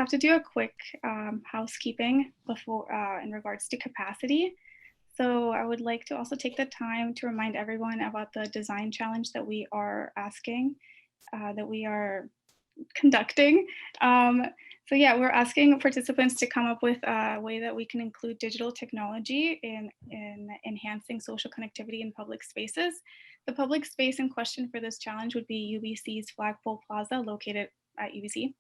have to do a quick housekeeping before in regards to capacity. So I would like to also take the time to remind everyone about the design challenge that we are asking, that we are conducting. So yeah, we're asking participants to come up with a way that we can include digital technology in enhancing social connectivity in public spaces. The public space in question for this challenge would be UBC's Flagpole Plaza, located at UBC.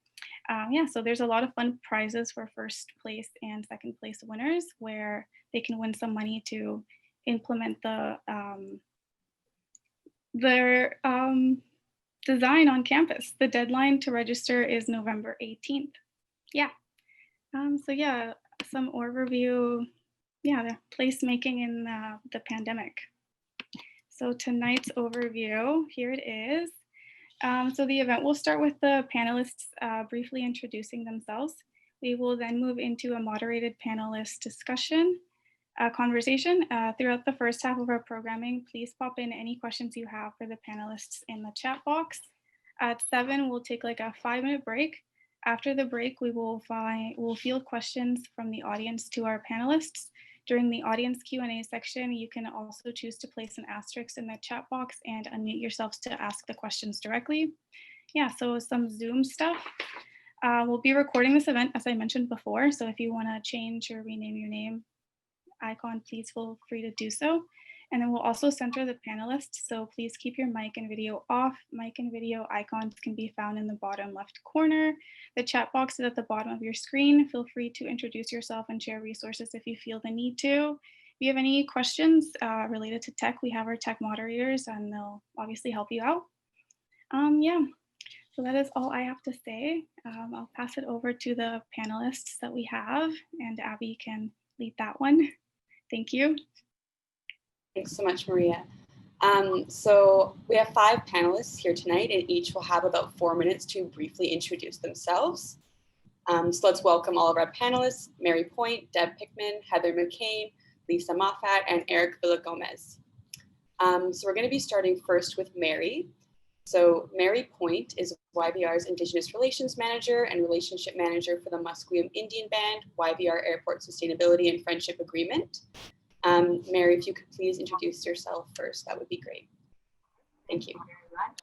Yeah, so there's a lot of fun prizes for first place and second place winners, where they can win some money to implement their design on campus. The deadline to register is November 18th. Yeah. So yeah, some overview. Yeah, the placemaking in the pandemic. So tonight's overview, here it is. So the event will start with the panelists briefly introducing themselves. We will then move into a moderated panelist discussion conversation. Throughout the first half of our programming, please pop in any questions you have for the panelists in the chat box. At 7, we'll take like a 5-minute break. After the break, we'll field questions from the audience to our panelists. During the audience Q&A section, you can also choose to place an asterisk in the chat box and unmute yourselves to ask the questions directly. Yeah, so some Zoom stuff. We'll be recording this event, as I mentioned before, so if you want to change or rename your name icon, please feel free to do so. And then we'll also center the panelists, so please keep your mic and video off. Mic and video icons can be found in the bottom left corner. The chat box is at the bottom of your screen. Feel free to introduce yourself and share resources if you feel the need to. If you have any questions related to tech, we have our tech moderators and they'll obviously help you out. Yeah, so that is all I have to say. I'll pass it over to the panelists that we have, and Abby can lead that one. Thank you. Thanks so much, Maria. So we have 5 panelists here tonight, and each will have about 4 minutes to briefly introduce themselves. So let's welcome all of our panelists: Mary Point, Deb Pickman, Heather McCain, Lisa Moffatt, and Erick Villagomez. So we're going to be starting first with Mary. So Mary Point is YVR's Indigenous Relations Manager and Relationship Manager for the Musqueam Indian Band, YVR Airport Sustainability and Friendship Agreement. Mary, if you could please introduce yourself first, that would be great. Thank you. Very much.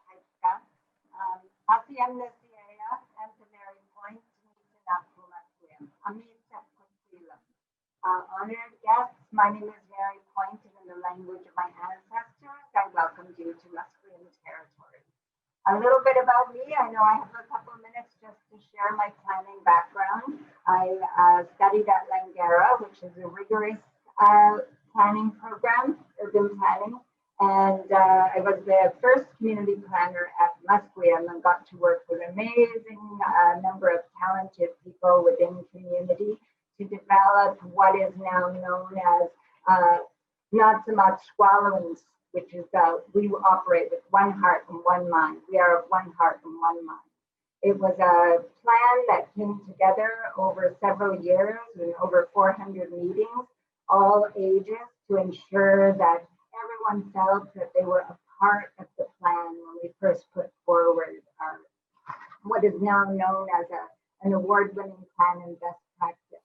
Honored guests, my name is Mary Point, and in the language of my ancestors, I welcome you to Musqueam territory. A little bit about me. I know I have a couple of minutes just to share my planning background. I studied at Langara, which is a rigorous planning program, urban planning, and I was the first community planner at Musqueam and got to work with an amazing number of talented people within the community to develop what is now known as not so much Squallowings, which is we operate with one heart and one mind. We are of one heart and one mind. It was a plan that came together over several years and over 400 meetings, all ages, to ensure that everyone felt that they were a part of the plan when we first put forward what is now known as an award-winning plan and best practice.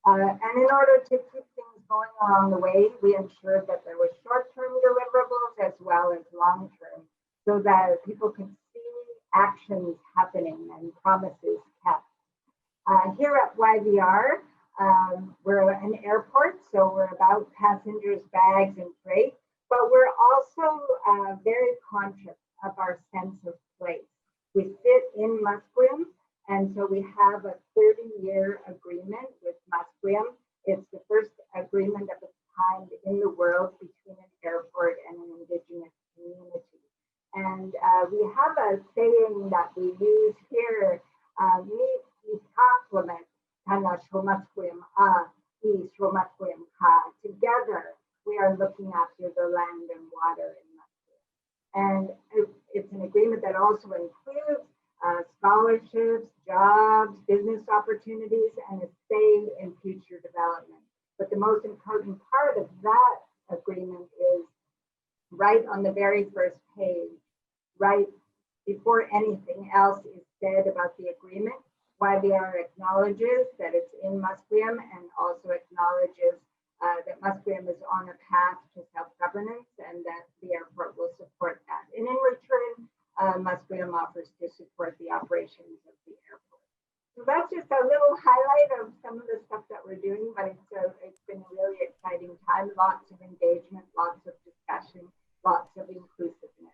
And in order to keep things going along the way, we ensured that there were short-term deliverables as well as long-term, so that people could see actions happening and promises kept. Here at YVR, we're an airport, so we're about passengers, bags, and freight, but we're also very conscious of our sense of place. We sit in Musqueam, and so we have a 30-year agreement with Musqueam. It's the first agreement of its kind in the world between an airport and an Indigenous community. And we have a saying that we use here, meet is complement. Together, we are looking after the land and water in Musqueam. And it's an agreement that also includes scholarships, jobs, business opportunities, and a say in future development. But the most important part of that agreement is right on the very first page, right before anything else is said about the agreement, YBR acknowledges that it's in Musqueam and also acknowledges that Musqueam is on a path to self-governance and that the airport will support that. And in return, Musqueam offers to support the operations of the airport. So that's just a little highlight of some of the stuff that we're doing, but it's been a really exciting time, lots of engagement, lots of discussion, lots of inclusiveness.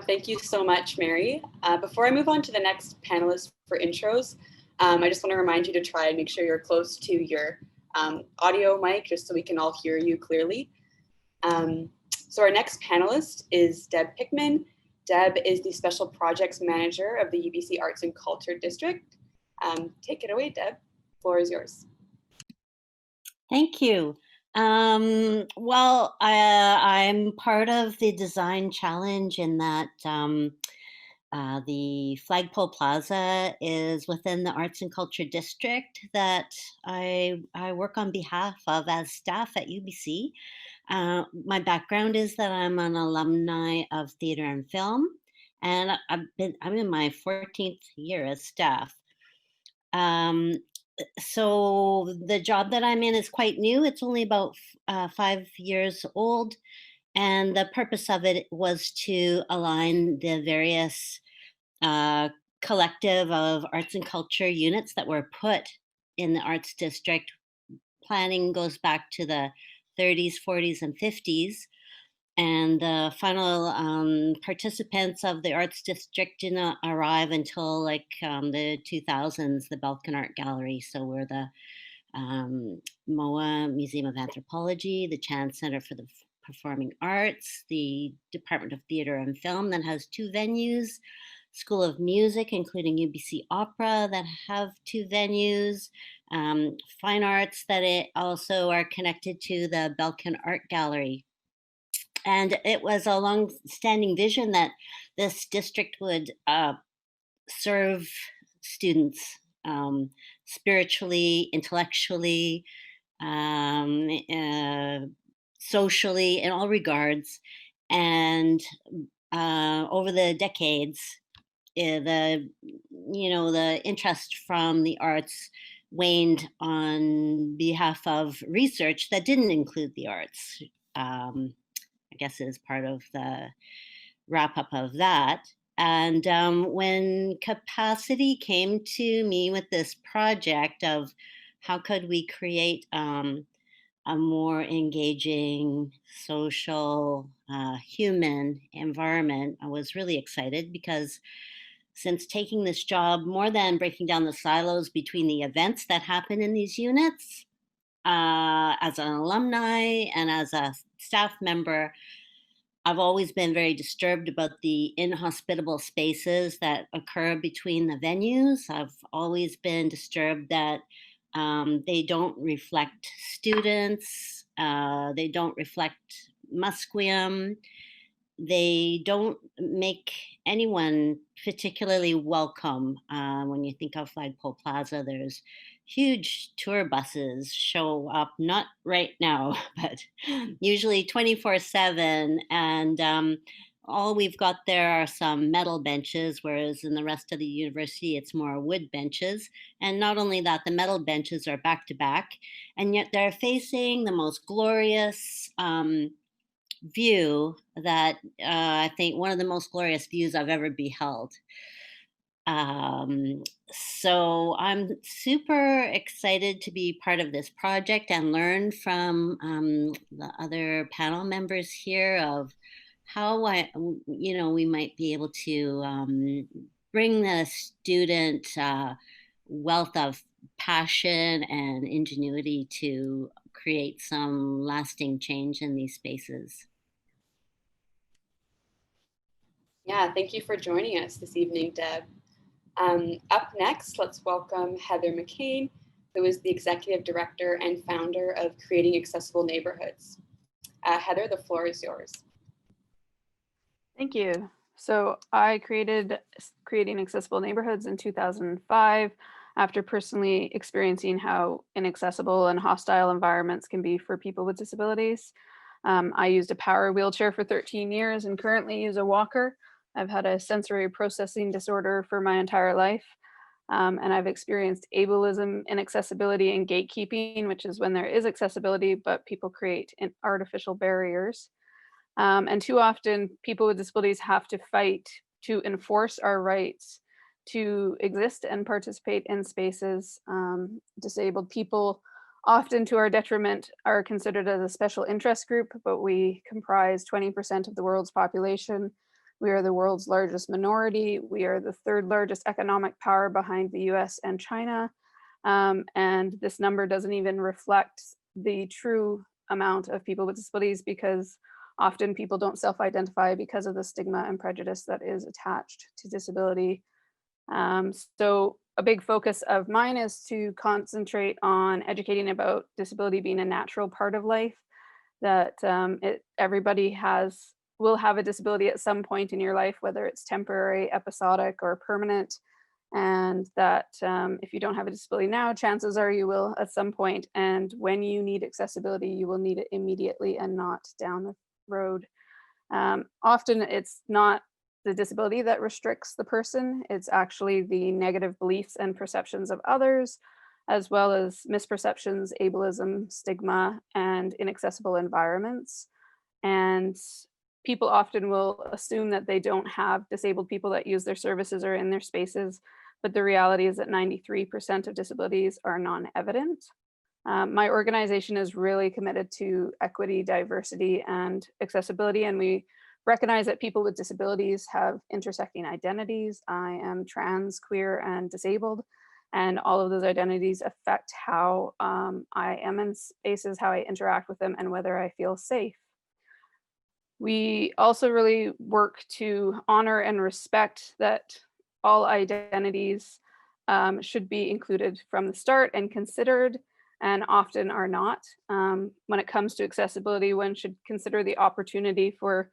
Thank you so much, Mary. Before I move on to the next panelist for intros, I just want to remind you to try and make sure you're close to your audio mic just so we can all hear you clearly. So our next panelist is Deb Pickman. Deb is the Special Projects Manager of the UBC Arts and Culture District. Take it away, Deb. The floor is yours. Thank you. Well, I'm part of the design challenge in that the Flagpole Plaza is within the Arts and Culture District that I work on behalf of as staff at UBC. My background is that I'm an alumni of theater and film, and I'm in my 14th year as staff. So the job that I'm in is quite new. It's only about 5 years old. And the purpose of it was to align the various collective of arts and culture units that were put in the Arts District. Planning goes back to the 30s, 40s, and 50s. And the final participants of the Arts District didn't arrive until like the 2000s, the Belkin Art Gallery. So we're the MOA Museum of Anthropology, the Chan Center for the Performing Arts, the Department of Theater and Film that has 2 venues, School of Music, including UBC Opera that have 2 venues, Fine Arts that it also are connected to the Belkin Art Gallery. And it was a long-standing vision that this district would serve students spiritually, intellectually, socially, in all regards. And over the decades, the interest from the arts waned on behalf of research that didn't include the arts. I guess is part of the wrap up of that. And when Capacity came to me with this project of how could we create a more engaging, social, human environment, I was really excited because since taking this job, more than breaking down the silos between the events that happen in these units, as an alumni and as a staff member, I've always been very disturbed about the inhospitable spaces that occur between the venues. I've always been disturbed that they don't reflect students, they don't reflect Musqueam, they don't make anyone particularly welcome. When you think of Flagpole Plaza, there's huge tour buses show up, not right now, but usually 24/7. And all we've got there are some metal benches, whereas in the rest of the university, it's more wood benches. And not only that, the metal benches are back to back, and yet they're facing the most glorious view that I think one of the most glorious views I've ever beheld. So I'm super excited to be part of this project and learn from the other panel members here of how we might be able to bring the student wealth of passion and ingenuity to create some lasting change in these spaces. Yeah, thank you for joining us this evening, Deb. Up next, let's welcome Heather McCain, who is the Executive Director and founder of Creating Accessible Neighborhoods. Heather, the floor is yours. Thank you. So I created Creating Accessible Neighborhoods in 2005 after personally experiencing how inaccessible and hostile environments can be for people with disabilities. I used a power wheelchair for 13 years and currently use a walker. I've had a sensory processing disorder for my entire life. And I've experienced ableism, inaccessibility, and gatekeeping, which is when there is accessibility, but people create artificial barriers. And too often, people with disabilities have to fight to enforce our rights to exist and participate in spaces. Disabled people, often to our detriment, are considered as a special interest group, but we comprise 20% of the world's population. We are the world's largest minority. We are the third largest economic power behind the US and China. And this number doesn't even reflect the true amount of people with disabilities, because often people don't self-identify because of the stigma and prejudice that is attached to disability. So a big focus of mine is to concentrate on educating about disability being a natural part of life, that everybody will have a disability at some point in your life, whether it's temporary, episodic, or permanent. And that if you don't have a disability now, chances are you will at some point. And when you need accessibility, you will need it immediately and not down the road. Often it's not the disability that restricts the person, it's actually the negative beliefs and perceptions of others, as well as misperceptions, ableism, stigma, and inaccessible environments. And people often will assume that they don't have disabled people that use their services or in their spaces, but the reality is that 93% of disabilities are non-evident. My organization is really committed to equity, diversity, and accessibility, and we recognize that people with disabilities have intersecting identities. I am trans, queer, and disabled, and all of those identities affect how I am in spaces, how I interact with them, and whether I feel safe. We also really work to honor and respect that all identities should be included from the start and considered, and often are not. When it comes to accessibility, one should consider the opportunity for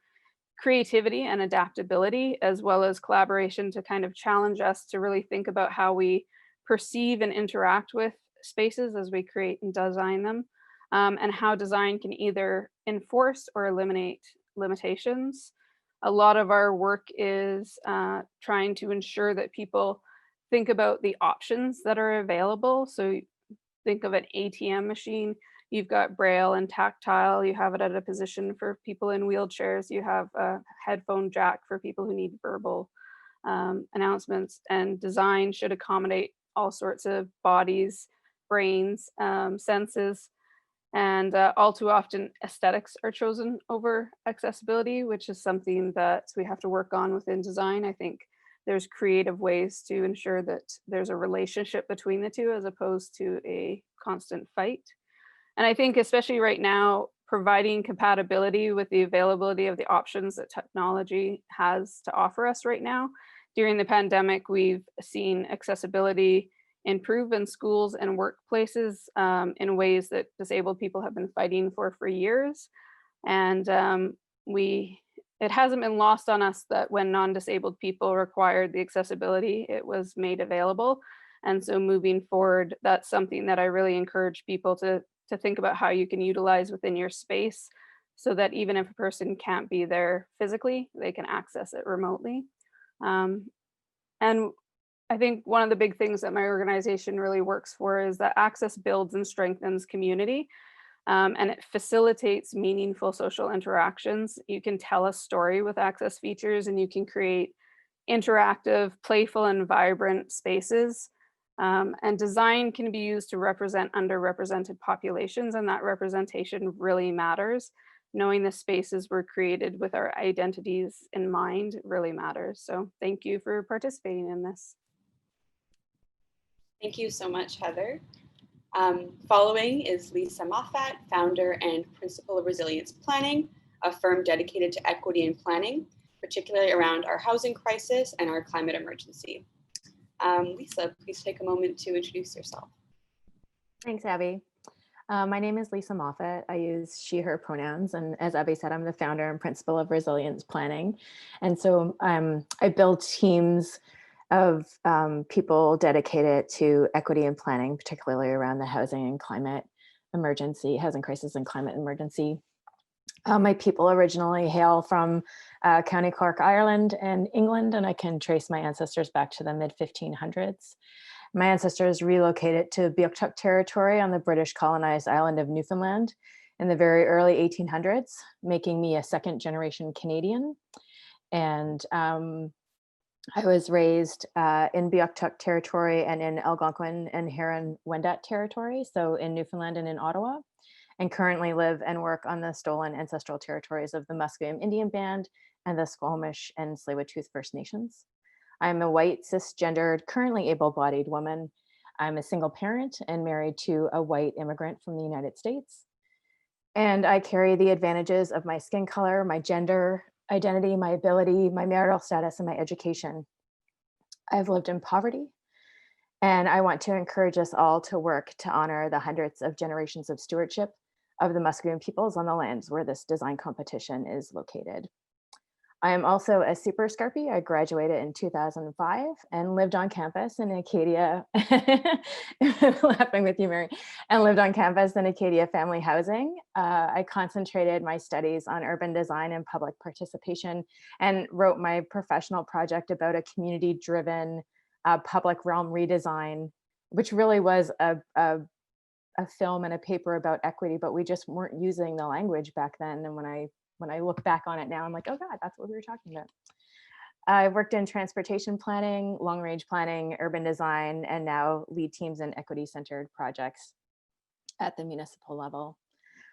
creativity and adaptability, as well as collaboration, to kind of challenge us to really think about how we perceive and interact with spaces as we create and design them, and how design can either enforce or eliminate limitations. A lot of our work is trying to ensure that people think about the options that are available. So think of an ATM machine. You've got braille and tactile. You have it at a position for people in wheelchairs. You have a headphone jack for people who need verbal announcements. And design should accommodate all sorts of bodies, brains, senses. And all too often, aesthetics are chosen over accessibility, which is something that we have to work on within design. I think there's creative ways to ensure that there's a relationship between the two, as opposed to a constant fight. And I think especially right now, providing compatibility with the availability of the options that technology has to offer us right now. During the pandemic, we've seen accessibility improve in schools and workplaces in ways that disabled people have been fighting for years. And it hasn't been lost on us that when non-disabled people required the accessibility, it was made available. And so moving forward, that's something that I really encourage people to think about how you can utilize within your space, so that even if a person can't be there physically, they can access it remotely. And I think one of the big things that my organization really works for is that access builds and strengthens community, and it facilitates meaningful social interactions. You can tell a story with access features, and you can create interactive, playful, and vibrant spaces. And design can be used to represent underrepresented populations, and that representation really matters. Knowing the spaces were created with our identities in mind really matters. So thank you for participating in this. Thank you so much, Heather. Following is Lisa Moffatt, founder and principal of Resilience Planning, a firm dedicated to equity and planning, particularly around our housing crisis and our climate emergency. Lisa, please take a moment to introduce yourself. Thanks, Abby. My name is Lisa Moffatt. I use she, her pronouns. And as Abby said, I'm the founder and principal of Resilience Planning. And so I build teams of people dedicated to equity and planning, particularly around the housing and climate emergency, housing crisis and climate emergency. My people originally hail from County Cork, Ireland and England, and I can trace my ancestors back to the mid-1500s. My ancestors relocated to Beothuk territory on the British colonized island of Newfoundland in the very early 1800s, making me a second-generation Canadian. And I was raised in Beothuk territory and in Algonquin and Huron-Wendat territory, so in Newfoundland and in Ottawa, and currently live and work on the stolen ancestral territories of the Musqueam Indian Band and the Squamish and Tsleil-Waututh First Nations. I'm a white, cisgendered, currently able-bodied woman. I'm a single parent and married to a white immigrant from the United States. And I carry the advantages of my skin color, my gender identity, my ability, my marital status, and my education. I've lived in poverty, and I want to encourage us all to work to honor the hundreds of generations of stewardship of the Musqueam peoples on the lands where this design competition is located. I am also a super Scarpie. I graduated in 2005 and lived on campus in Acadia, laughing with you, Mary, and lived on campus in Acadia Family Housing. I concentrated my studies on urban design and public participation and wrote my professional project about a community-driven public realm redesign, which really was a film and a paper about equity, but we just weren't using the language back then. And when I look back on it now, I'm like, oh God, that's what we were talking about. I worked in transportation planning, long range planning, urban design, and now lead teams in equity-centered projects at the municipal level.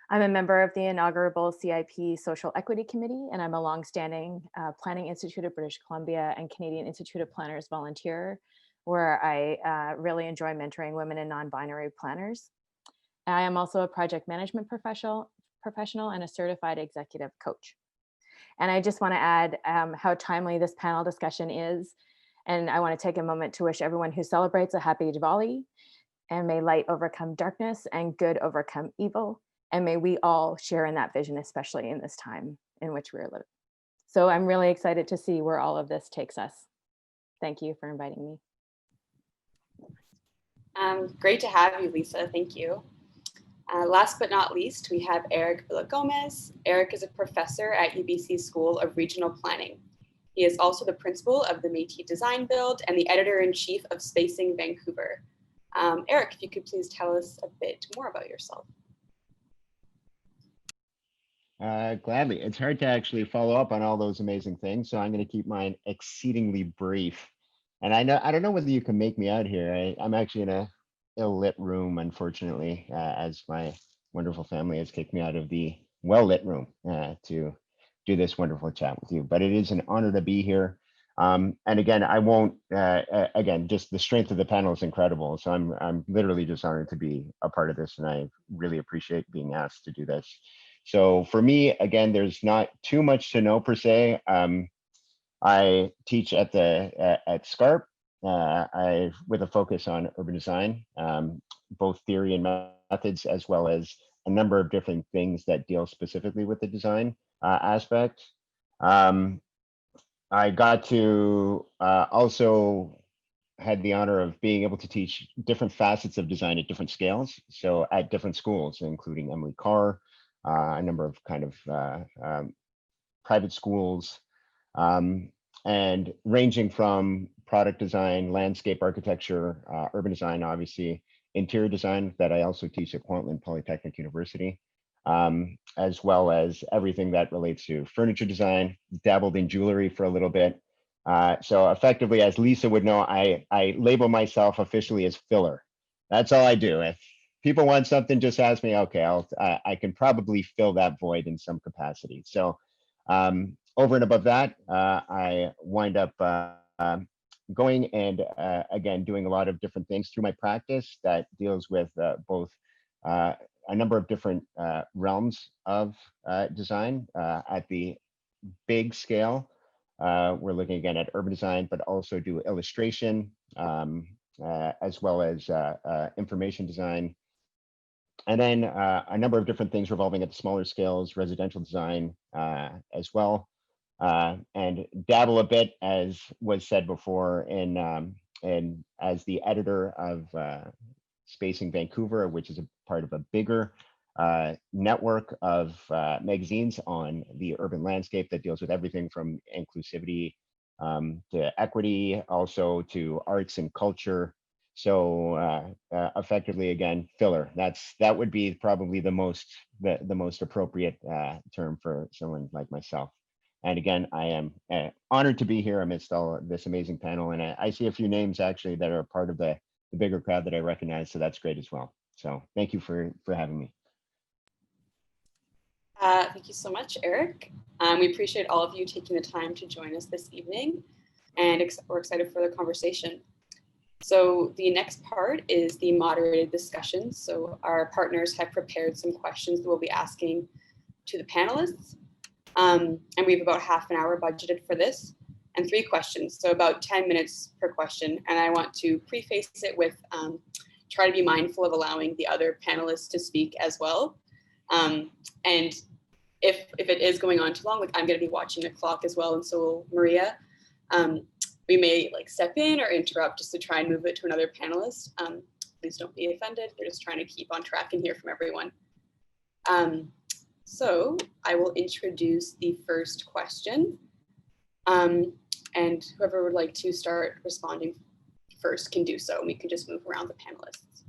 I'm a member of the inaugural CIP Social Equity Committee, and I'm a longstanding Planning Institute of British Columbia and Canadian Institute of Planners volunteer, where I really enjoy mentoring women and non-binary planners. I am also a project management professional and a certified executive coach. And I just want to add how timely this panel discussion is. And I want to take a moment to wish everyone who celebrates a happy Diwali, and may light overcome darkness and good overcome evil. And may we all share in that vision, especially in this time in which we're living. So I'm really excited to see where all of this takes us. Thank you for inviting me. Great to have you, Lisa. Thank you. Last but not least, we have Erick Villagomez. Erick is a professor at UBC School of Regional Planning. He is also the principal of the Métis Design Build and the editor-in-chief of Spacing Vancouver. Erick, if you could please tell us a bit more about yourself. Gladly. It's hard to actually follow up on all those amazing things, so I'm going to keep mine exceedingly brief. And I don't know whether you can make me out here. I'm actually in a ill-lit room, unfortunately, as my wonderful family has kicked me out of the well-lit room to do this wonderful chat with you. But it is an honor to be here. And again, I won't, again, just the strength of the panel is incredible. So I'm literally just honored to be a part of this, and I really appreciate being asked to do this. So for me, again, there's not too much to know per se. I teach at SCARP. With a focus on urban design, both theory and methods, as well as a number of different things that deal specifically with the design aspect. I got to also had the honor of being able to teach different facets of design at different scales. So at different schools, including Emily Carr, a number of kind of private schools, and ranging from product design, landscape architecture, urban design, obviously, interior design that I also teach at Kwantlen Polytechnic University, as well as everything that relates to furniture design, dabbled in jewelry for a little bit. So effectively, as Lisa would know, I label myself officially as filler. That's all I do. If people want something, just ask me, okay, I can probably fill that void in some capacity. So over and above that, I wind up going and again, doing a lot of different things through my practice that deals with both a number of different realms of design at the big scale. We're looking again at urban design, but also do illustration, as well as information design. And then a number of different things revolving at the smaller scales, residential design as well. And dabble a bit, as was said before, in as the editor of Spacing Vancouver, which is a part of a bigger network of magazines on the urban landscape that deals with everything from inclusivity to equity, also to arts and culture. So effectively, again, filler. That would be probably the most appropriate term for someone like myself. And again, I am honored to be here amidst all this amazing panel. And I see a few names actually that are part of the bigger crowd that I recognize. So that's great as well. So thank you for having me. Thank you so much, Eric. We appreciate all of you taking the time to join us this evening, and we're excited for the conversation. So the next part is the moderated discussion. So our partners have prepared some questions that we'll be asking to the panelists. And we have about half an hour budgeted for this, and 3 questions, so about 10 minutes per question. And I want to preface it with try to be mindful of allowing the other panelists to speak as well. And if it is going on too long, like I'm going to be watching the clock as well, and so will Maria. We may like step in or interrupt just to try and move it to another panelist. Please don't be offended. We're just trying to keep on track and hear from everyone. So I will introduce the first question, and whoever would like to start responding first can do so. We can just move around the panelists.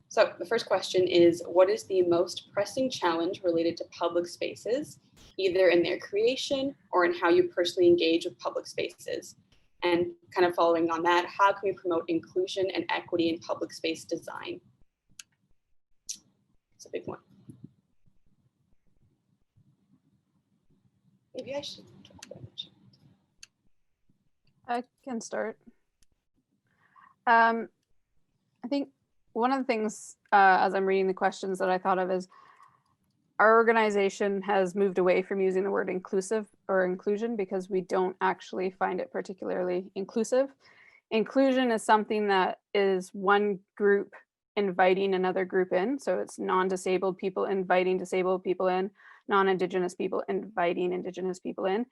So the first question is, what is the most pressing challenge related to public spaces, either in their creation or in how you personally engage with public spaces? And kind of following on that, how can we promote inclusion and equity in public space design? It's a big one. Maybe I should talk about it. I can start. I think one of the things as I'm reading the questions that I thought of is our organization has moved away from using the word inclusive or inclusion because we don't actually find it particularly inclusive. Inclusion is something that is one group inviting another group in. So it's non-disabled people inviting disabled people in, non-Indigenous people inviting Indigenous people in.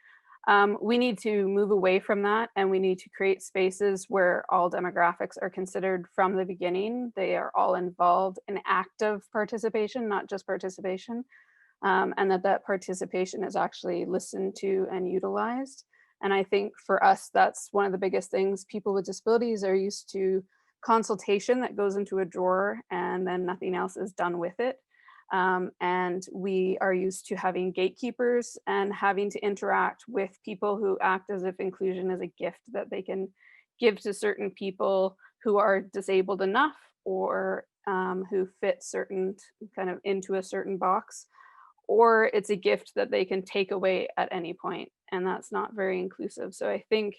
We need to move away from that, and we need to create spaces where all demographics are considered from the beginning. They are all involved in active participation, not just participation, and that participation is actually listened to and utilized. And I think for us, that's one of the biggest things. People with disabilities are used to consultation that goes into a drawer and then nothing else is done with it. And we are used to having gatekeepers and having to interact with people who act as if inclusion is a gift that they can give to certain people who are disabled enough or who fit certain kind of into a certain box, or it's a gift that they can take away at any point, and that's not very inclusive. So I think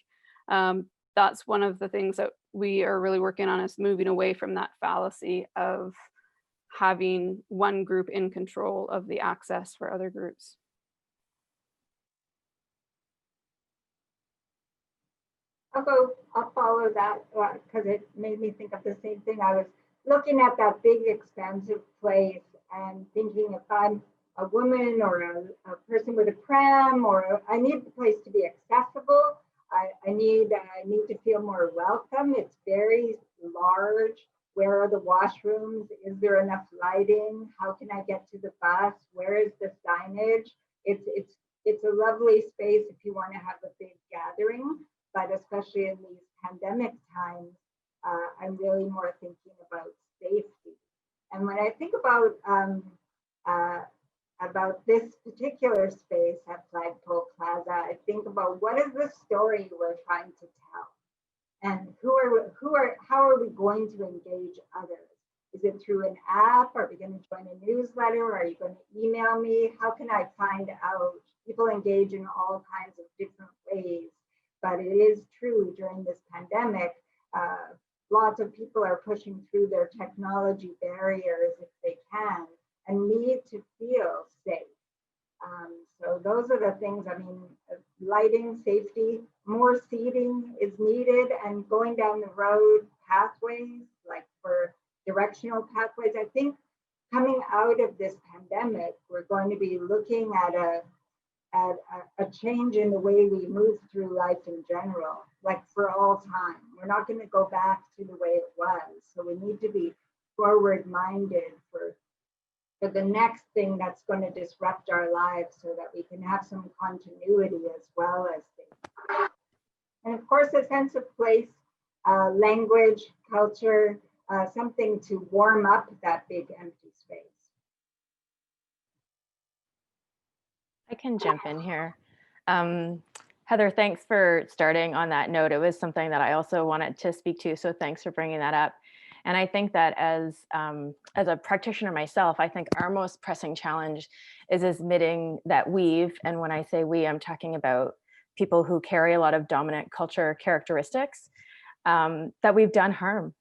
that's one of the things that we are really working on, is moving away from that fallacy of having one group in control of the access for other groups. I'll follow that because it made me think of the same thing. I was looking at that big expansive place and thinking, if I'm a woman or a person with a pram, or I need the place to be accessible. I need to feel more welcome. It's very large. Where are the washrooms? Is there enough lighting? How can I get to the bus? Where is the signage? It's a lovely space if you want to have a big gathering, but especially in these pandemic times, I'm really more thinking about safety. And when I think about this particular space at Flagpole Plaza, I think about what is the story we're trying to tell, and how are we going to engage others? Is it through an app? Are we going to join a newsletter? Are you going to email me? How can I find out? People engage in all kinds of different ways, but it is true during this pandemic, lots of people are pushing through their technology barriers if they can, and need to feel safe. So those are the things, I mean, lighting, safety, more seating is needed, and going down the road pathways, like for directional pathways. I think coming out of this pandemic, we're going to be looking at a change in the way we move through life in general, like for all time. We're not going to go back to the way it was. So we need to be forward-minded for for the next thing that's going to disrupt our lives so that we can have some continuity as well as things. And of course, a sense of place, language, culture, something to warm up that big empty space. I can jump in here. Heather, thanks for starting on that note. It was something that I also wanted to speak to, so thanks for bringing that up. And I think that as a practitioner myself, I think our most pressing challenge is admitting that we've, and when I say we, I'm talking about people who carry a lot of dominant culture characteristics, that we've done harm.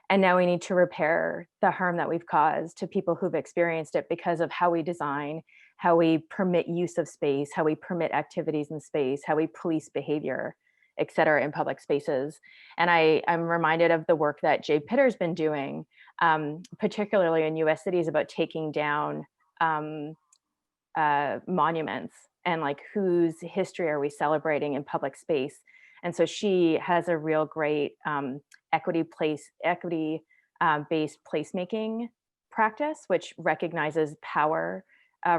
And now we need to repair the harm that we've caused to people who've experienced it because of how we design, how we permit use of space, how we permit activities in space, how we police behavior, et cetera, in public spaces. And I'm reminded of the work that Jay Pitter's been doing, particularly in US cities, about taking down monuments and like whose history are we celebrating in public space. And so she has a real great equity-based placemaking practice, which recognizes power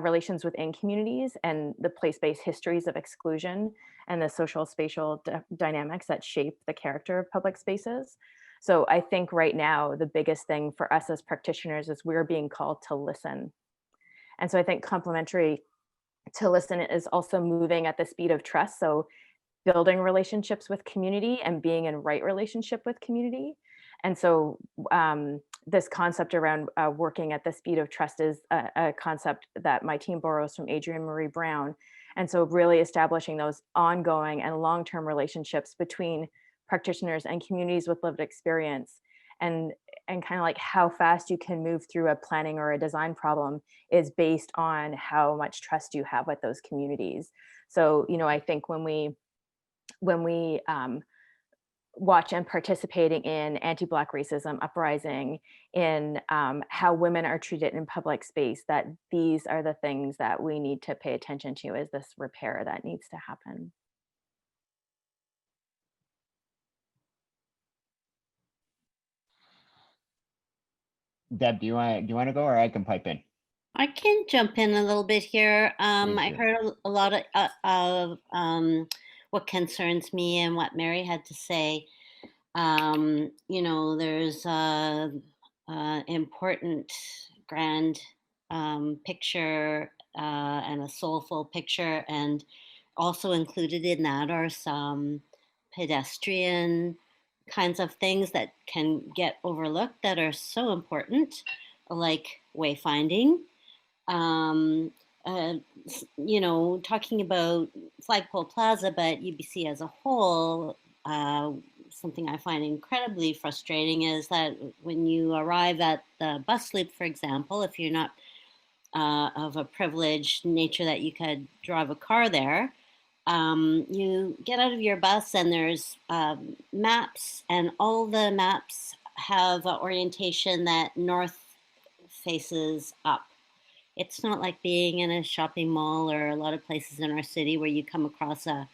relations within communities and the place-based histories of exclusion and the social spatial dynamics that shape the character of public spaces. So I think right now, the biggest thing for us as practitioners is we're being called to listen. And so I think complementary to listen is also moving at the speed of trust. So building relationships with community and being in right relationship with community. And so this concept around working at the speed of trust is a concept that my team borrows from Adrienne Marie Brown. And so really establishing those ongoing and long-term relationships between practitioners and communities with lived experience, and kind of like how fast you can move through a planning or a design problem is based on how much trust you have with those communities. So, you know, I think when we watch and participating in anti-Black racism uprising, in how women are treated in public space, that these are the things that we need to pay attention to as this repair that needs to happen. Deb, do you want to go, or I can pipe in? I can jump in a little bit here. I do. heard a lot of what concerns me and what Mary had to say. You know, there's important grand picture and a soulful picture, and also included in that are some pedestrian kinds of things that can get overlooked that are so important, like wayfinding. Um, you know, talking about Flagpole Plaza, but UBC as a whole, something I find incredibly frustrating is that when you arrive at the bus loop, for example, if you're not of a privileged nature that you could drive a car there, you get out of your bus and there's maps, and all the maps have orientation that north faces up. It's not like being in a shopping mall or a lot of places in our city where you come across a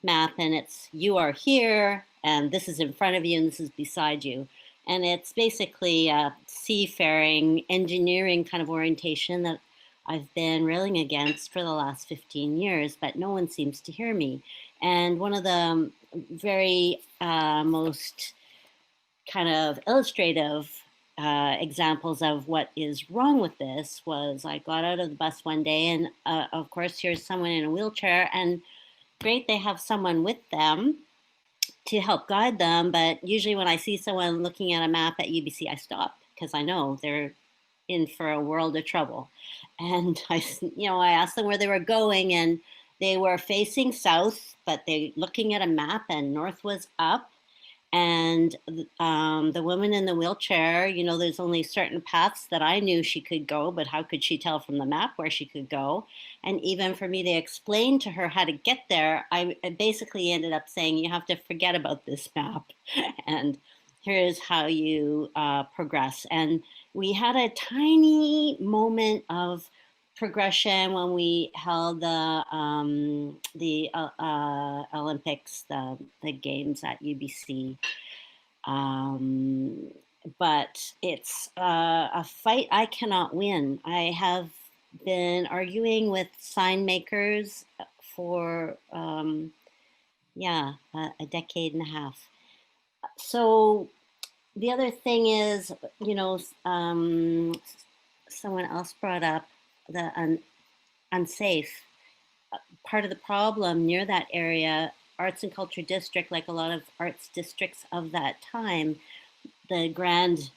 map and it's you are here and this is in front of you and this is beside you. And it's basically a seafaring engineering kind of orientation that I've been railing against for the last 15 years, but no one seems to hear me. And one of the very most kind of illustrative examples of what is wrong with this was I got out of the bus one day and of course here's someone in a wheelchair, and great, they have someone with them to help guide them, but usually when I see someone looking at a map at UBC, I stop because I know they're in for a world of trouble. And I asked them where they were going, and they were facing south, but they looking at a map and north was up. And the woman in the wheelchair, you know, there's only certain paths that I knew she could go, but how could she tell from the map where she could go? And even for me to explain to her how to get there, I basically ended up saying, you have to forget about this map. And here's how you progress. And we had a tiny moment of progression when we held the Olympics, the games at UBC. but it's a fight I cannot win. I have been arguing with sign makers for a decade and a half. So the other thing is, someone else brought up the unsafe. Part of the problem near that area, arts and culture district, like a lot of arts districts of that time, the grand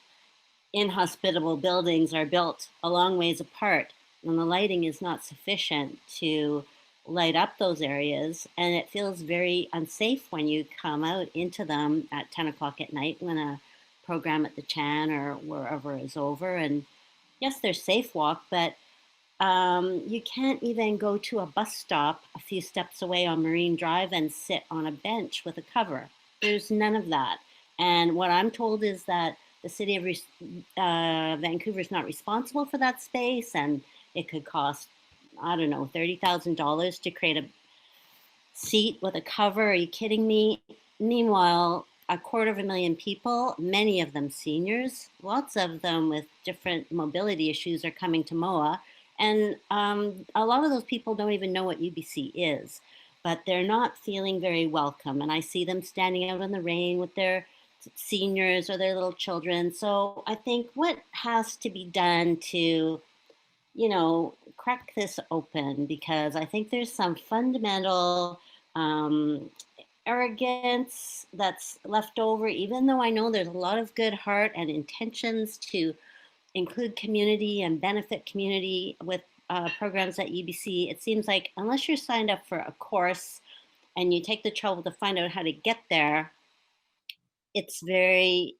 inhospitable buildings are built a long ways apart, and the lighting is not sufficient to light up those areas, and it feels very unsafe when you come out into them at 10 o'clock at night when a program at the Chan or wherever is over. And yes, there's safe walk, but you can't even go to a bus stop a few steps away on Marine Drive and sit on a bench with a cover. There's none of that. And what I'm told is that the city of Vancouver is not responsible for that space, and it could cost, I don't know, $30,000 to create a seat with a cover. Are you kidding me? Meanwhile, 250,000 people, many of them seniors, lots of them with different mobility issues, are coming to MOA. And a lot of those people don't even know what UBC is, but they're not feeling very welcome. And I see them standing out in the rain with their seniors or their little children. So I think what has to be done to, crack this open, because I think there's some fundamental arrogance that's left over, even though I know there's a lot of good heart and intentions to include community and benefit community with programs at UBC. It seems like unless you're signed up for a course and you take the trouble to find out how to get there, it's very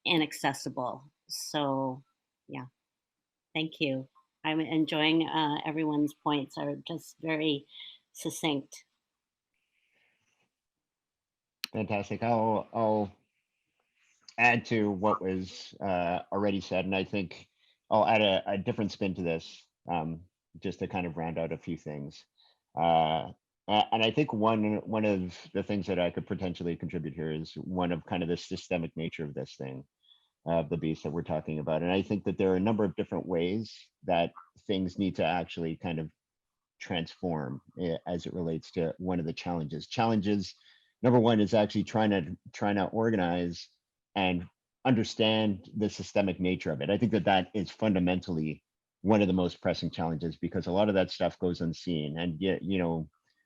inaccessible. So yeah, thank you. I'm enjoying everyone's points are just very succinct. Fantastic. I'll add to what was already said, and I think I'll add a different spin to this, just to kind of round out a few things. And I think one of the things that I could potentially contribute here is one of kind of the systemic nature of this thing, of the beast that we're talking about. And I think that there are a number of different ways that things need to actually kind of transform as it relates to one of the challenges. Number one is actually trying to organize and understand the systemic nature of it. I think that is fundamentally one of the most pressing challenges, because a lot of that stuff goes unseen. And yet,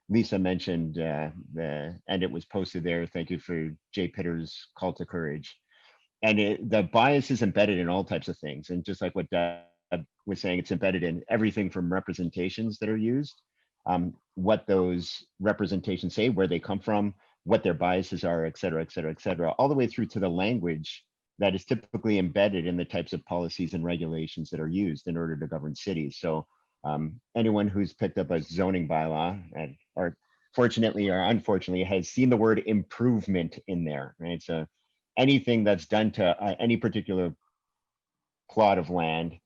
Lisa mentioned and it was posted there. Thank you for Jay Pitter's call to courage. And the bias is embedded in all types of things. And just like what Deb was saying, it's embedded in everything from representations that are used, what those representations say, where they come from, what their biases are, et cetera, et cetera, et cetera, all the way through to the language that is typically embedded in the types of policies and regulations that are used in order to govern cities. So anyone who's picked up a zoning bylaw, or fortunately or unfortunately, has seen the word improvement in there, right? So anything that's done to any particular plot of land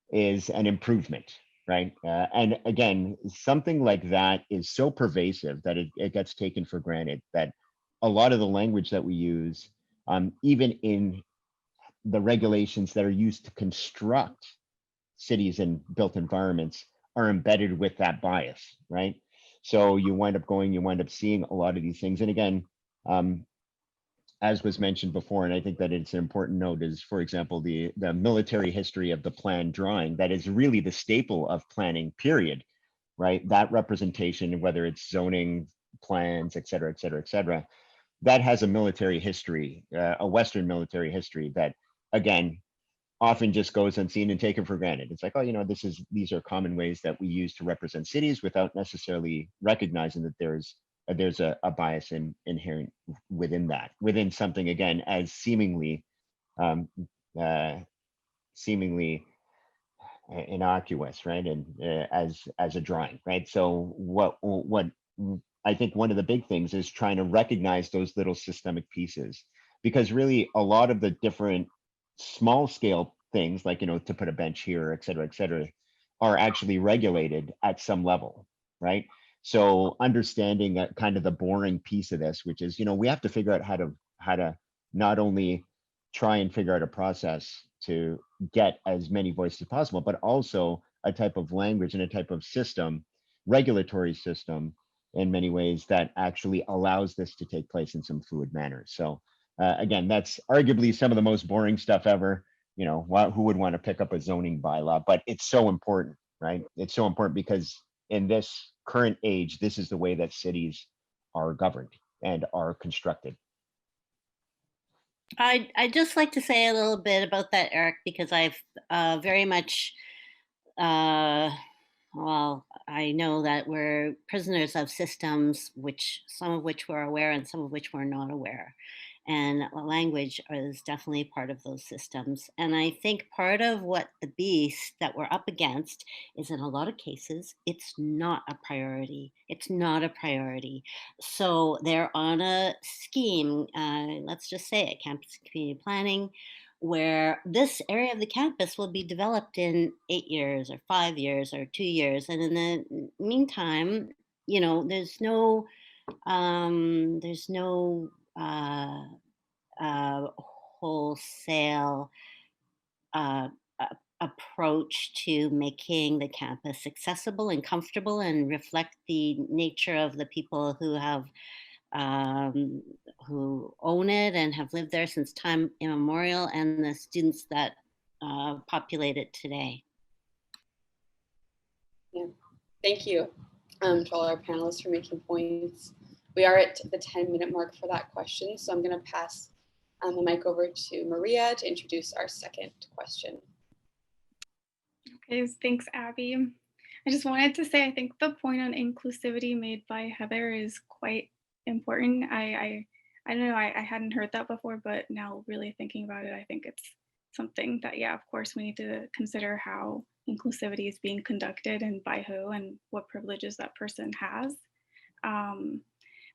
is an improvement, right? And again, something like that is so pervasive that it gets taken for granted, that a lot of the language that we use, even in the regulations that are used to construct cities and built environments, are embedded with that bias, right? So you wind up seeing a lot of these things. And again, as was mentioned before, and I think that it's an important note, is, for example, the military history of the plan drawing, that is really the staple of planning, period, right? That representation, whether it's zoning plans, et cetera, et cetera, et cetera, that has a military history, a Western military history that, again, often just goes unseen and taken for granted. It's like, oh, these are common ways that we use to represent cities, without necessarily recognizing that there's a bias inherent within that, within something, again, as seemingly innocuous, right? And as a drawing, right? So what I think one of the big things is trying to recognize those little systemic pieces, because really a lot of the different small scale things, like, to put a bench here, et cetera, are actually regulated at some level, right? So understanding that kind of the boring piece of this, which is, we have to figure out how to not only try and figure out a process to get as many voices as possible, but also a type of language and a type of system, regulatory system in many ways that actually allows this to take place in some fluid manner. So again, that's arguably some of the most boring stuff ever. You know, who would want to pick up a zoning bylaw? But it's so important, right? It's so important because in this current age, this is the way that cities are governed and are constructed. I'd just like to say a little bit about that, Eric, because I've very much, well, I know that we're prisoners of systems, which some of which we're aware and some of which we're not aware. And language is definitely part of those systems. And I think part of what the beast that we're up against is, in a lot of cases, it's not a priority. It's not a priority. So they're on a scheme, let's just say it, campus community planning, where this area of the campus will be developed in 8 years or 5 years or 2 years. And in the meantime, you know, there's no wholesale approach to making the campus accessible and comfortable and reflect the nature of the people who have who own it and have lived there since time immemorial, and the students that populate it today. Yeah, thank you to all our panelists for making points. We are at the 10-minute mark for that question, so I'm going to pass the mic over to Maria to introduce our second question. Okay, thanks, Abby. I just wanted to say, I think the point on inclusivity made by Heather is quite important. I don't know, I hadn't heard that before, but now really thinking about it, I think it's something that, yeah, of course, we need to consider how inclusivity is being conducted and by who and what privileges that person has.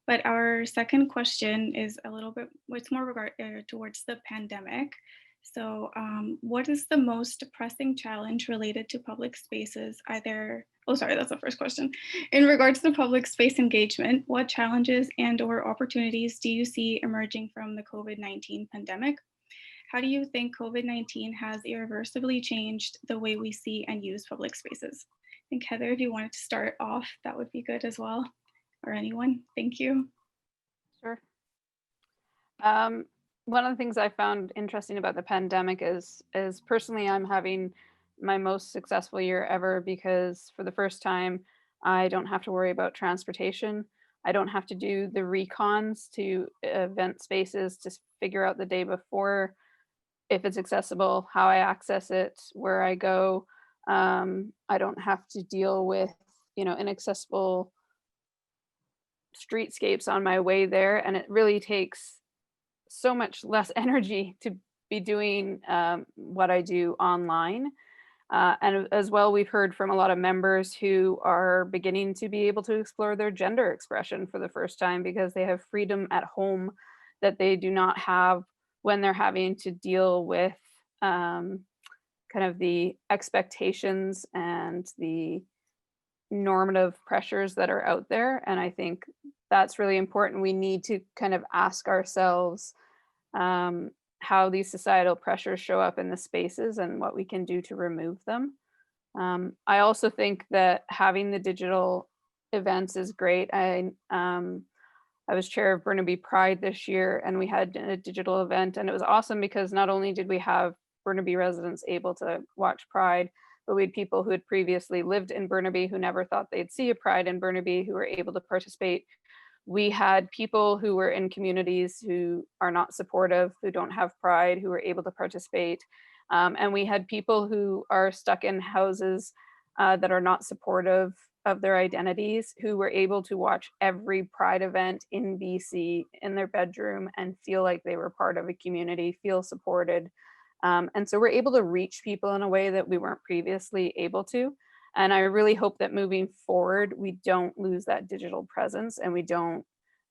But our second question is a little bit, it's more towards the pandemic. So what is the most pressing challenge related to public spaces, either, oh, sorry, that's the first question. In regards to public space engagement, what challenges and/or opportunities do you see emerging from the COVID-19 pandemic? How do you think COVID-19 has irreversibly changed the way we see and use public spaces? I think Heather, if you wanted to start off, that would be good as well, or anyone. Thank you. Sure. One of the things I found interesting about the pandemic is personally, I'm having my most successful year ever because for the first time, I don't have to worry about transportation. I don't have to do the recons to event spaces to figure out the day before if it's accessible, how I access it, where I go. I don't have to deal with, you know, inaccessible streetscapes on my way there, and it really takes so much less energy to be doing what I do online. And as well, we've heard from a lot of members who are beginning to be able to explore their gender expression for the first time because they have freedom at home that they do not have when they're having to deal with kind of the expectations and the normative pressures that are out there. And I think that's really important. We need to kind of ask ourselves how these societal pressures show up in the spaces and what we can do to remove them. I also think that having the digital events is great. I was chair of Burnaby Pride this year, and we had a digital event, and it was awesome because not only did we have Burnaby residents able to watch Pride, but we had people who had previously lived in Burnaby who never thought they'd see a Pride in Burnaby who were able to participate. We had people who were in communities who are not supportive, who don't have Pride, who were able to participate. And we had people who are stuck in houses that are not supportive of their identities, who were able to watch every Pride event in BC in their bedroom and feel like they were part of a community, feel supported. And so we're able to reach people in a way that we weren't previously able to. And I really hope that moving forward, we don't lose that digital presence and we don't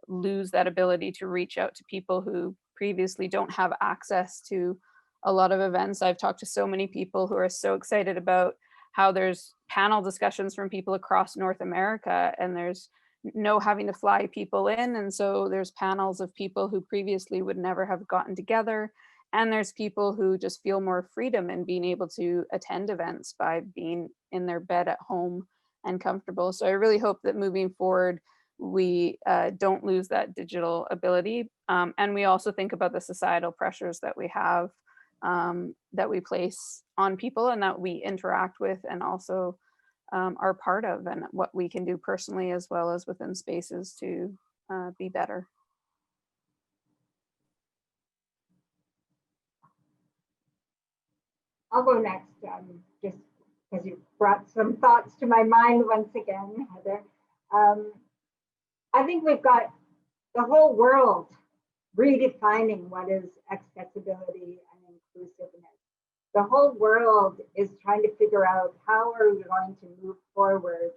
lose that ability to reach out to people who previously don't have access to a lot of events. I've talked to so many people who are so excited about how there's panel discussions from people across North America and there's no having to fly people in. And so there's panels of people who previously would never have gotten together. And there's people who just feel more freedom in being able to attend events by being in their bed at home and comfortable. So I really hope that moving forward, we don't lose that digital ability. And we also think about the societal pressures that we have, that we place on people and that we interact with and also are part of, and what we can do personally as well as within spaces to be better. I'll go next, just because you brought some thoughts to my mind once again, Heather. I think we've got the whole world redefining what is accessibility and inclusiveness. The whole world is trying to figure out how are we going to move forward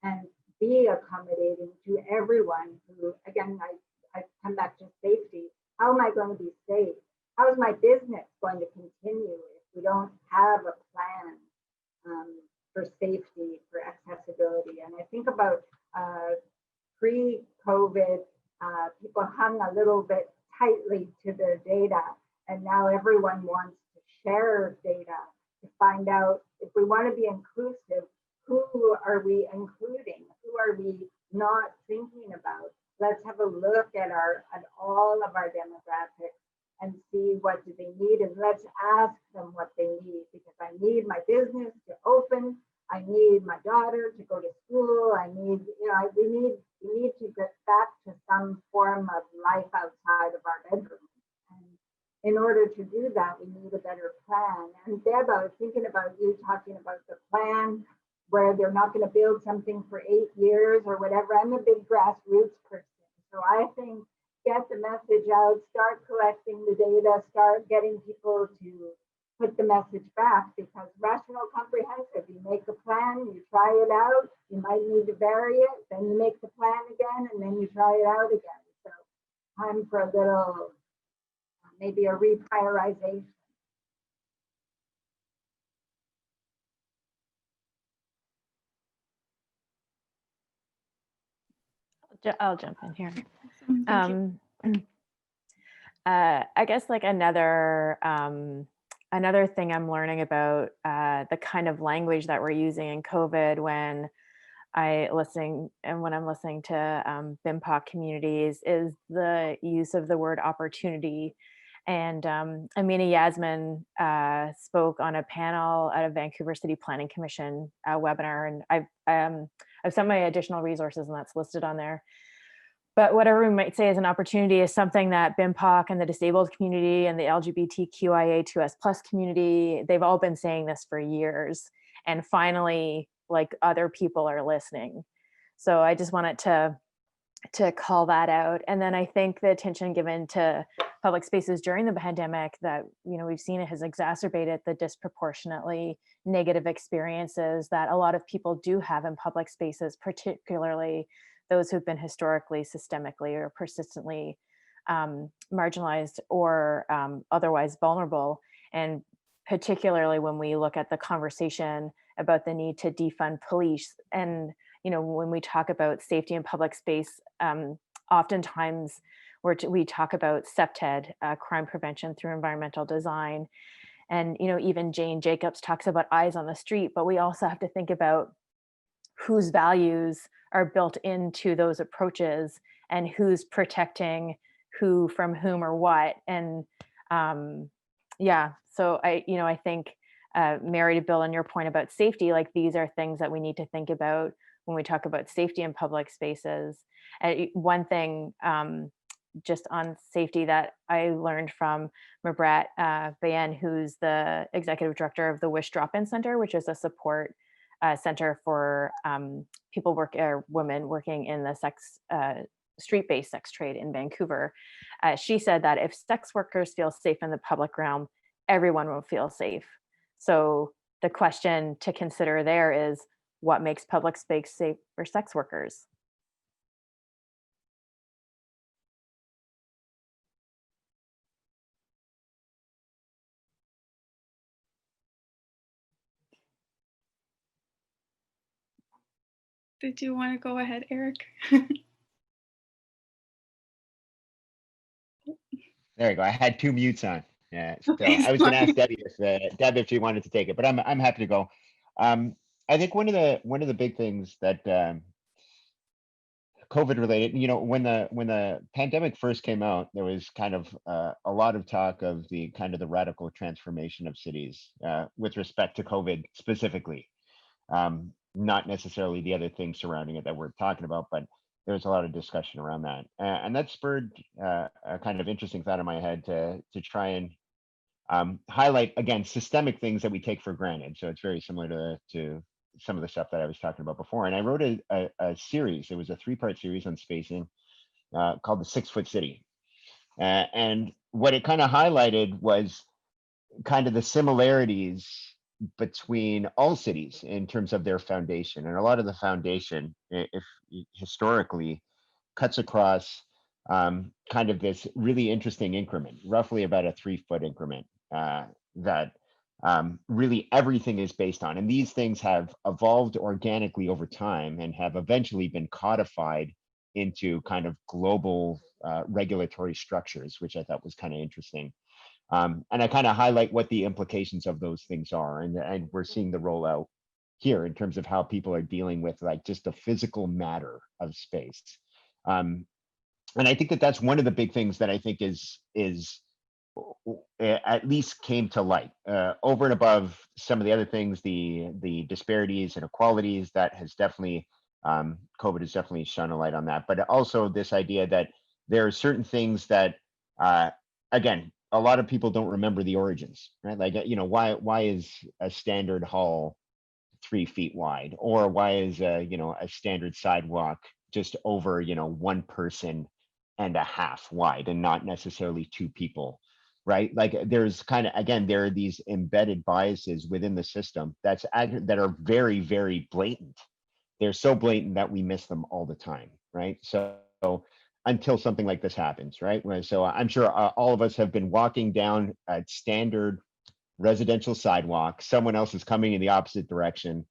and be accommodating to everyone who, again, I come back to safety. How am I going to be safe? How is my business going to continue if we don't have a plan for safety, for accessibility? And I think about pre-COVID, people hung a little bit tightly to their data, and now everyone wants to share data to find out if we want to be inclusive, who are we including? Who are we not thinking about? Let's have a look at all of our demographics and see what do they need, and let's ask them what they need, because I need my business to open, I need my daughter to go to school, I need, we need to get back to some form of life outside of our bedroom. And in order to do that, we need a better plan. And Deb, I was thinking about you talking about the plan where they're not going to build something for 8 years or whatever. I'm a big grassroots person, so I think get the message out, start collecting the data, start getting people to put the message back, because rational comprehensive, you make a plan, you try it out, you might need to vary it, then you make the plan again, and then you try it out again. So time for a little, maybe a reprioritization. I'll jump in here. Awesome. Thank you. I guess like another thing I'm learning about the kind of language that we're using in COVID when I'm listening to BIMPOC communities is the use of the word opportunity. And Amina Yasmin spoke on a panel at a Vancouver City Planning Commission webinar, and I've sent my additional resources, and that's listed on there. But whatever we might say as an opportunity is something that BIMPOC and the disabled community and the LGBTQIA2S+ community, they've all been saying this for years. And finally, like, other people are listening. So I just wanted to call that out. And then I think the attention given to public spaces during the pandemic that, we've seen, it has exacerbated the disproportionately negative experiences that a lot of people do have in public spaces, particularly those who've been historically, systemically, or persistently marginalized or otherwise vulnerable. And particularly when we look at the conversation about the need to defund police, and when we talk about safety in public space, oftentimes we talk about CPTED, crime prevention through environmental design, and even Jane Jacobs talks about eyes on the street. But we also have to think about whose values are built into those approaches and who's protecting who from whom or what. And so I think Mary, to build on your point about safety, like, these are things that we need to think about when we talk about safety in public spaces. One thing just on safety that I learned from Moffatt Bayen, who's the executive director of the Wish Drop-In Center, which is a support center for women working in the street-based sex trade in Vancouver. She said that if sex workers feel safe in the public realm, everyone will feel safe. So the question to consider there is, what makes public space safe for sex workers? Did you want to go ahead, Eric? There you go. I had 2 mutes on. Yeah. So Okay, I was going to ask sorry. Debbie if she wanted to take it, but I'm happy to go. I think one of the big things that COVID related, when the pandemic first came out, there was kind of a lot of talk of the kind of the radical transformation of cities with respect to COVID specifically. Not necessarily the other things surrounding it that we're talking about, but there was a lot of discussion around that, and that spurred a kind of interesting thought in my head to try and highlight again systemic things that we take for granted. So it's very similar to some of the stuff that I was talking about before. And I wrote a series. It was a 3-part series on spacing called The 6-Foot City. And what it kind of highlighted was kind of the similarities between all cities in terms of their foundation. And a lot of the foundation, if historically, cuts across kind of this really interesting increment, roughly about a 3-foot increment that really everything is based on. And these things have evolved organically over time and have eventually been codified into kind of global regulatory structures, which I thought was kind of interesting. And I kind of highlight what the implications of those things are. And we're seeing the rollout here in terms of how people are dealing with like just the physical matter of space. And I think that that's one of the big things that I think is at least came to light over and above some of the other things, the disparities and inequalities that has definitely COVID has definitely shone a light on that. But also this idea that there are certain things that again, a lot of people don't remember the origins, right? Like why is a standard hall 3 feet wide, or why is a standard sidewalk just over 1 person and a half wide and not necessarily 2 people, right? Like there's kind of, again, there are these embedded biases within the system that are very, very blatant. They're so blatant that we miss them all the time, right? So until something like this happens, right? So I'm sure all of us have been walking down a standard residential sidewalk, someone else is coming in the opposite direction,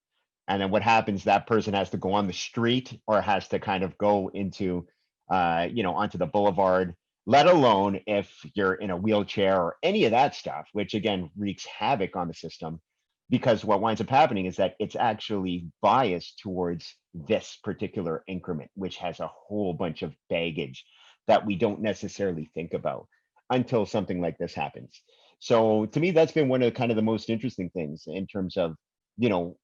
and then what happens, that person has to go on the street or has to kind of go into onto the boulevard, let alone if you're in a wheelchair or any of that stuff, which again wreaks havoc on the system, because what winds up happening is that it's actually biased towards this particular increment, which has a whole bunch of baggage that we don't necessarily think about until something like this happens. So to me, that's been one of kind of the most interesting things in terms of,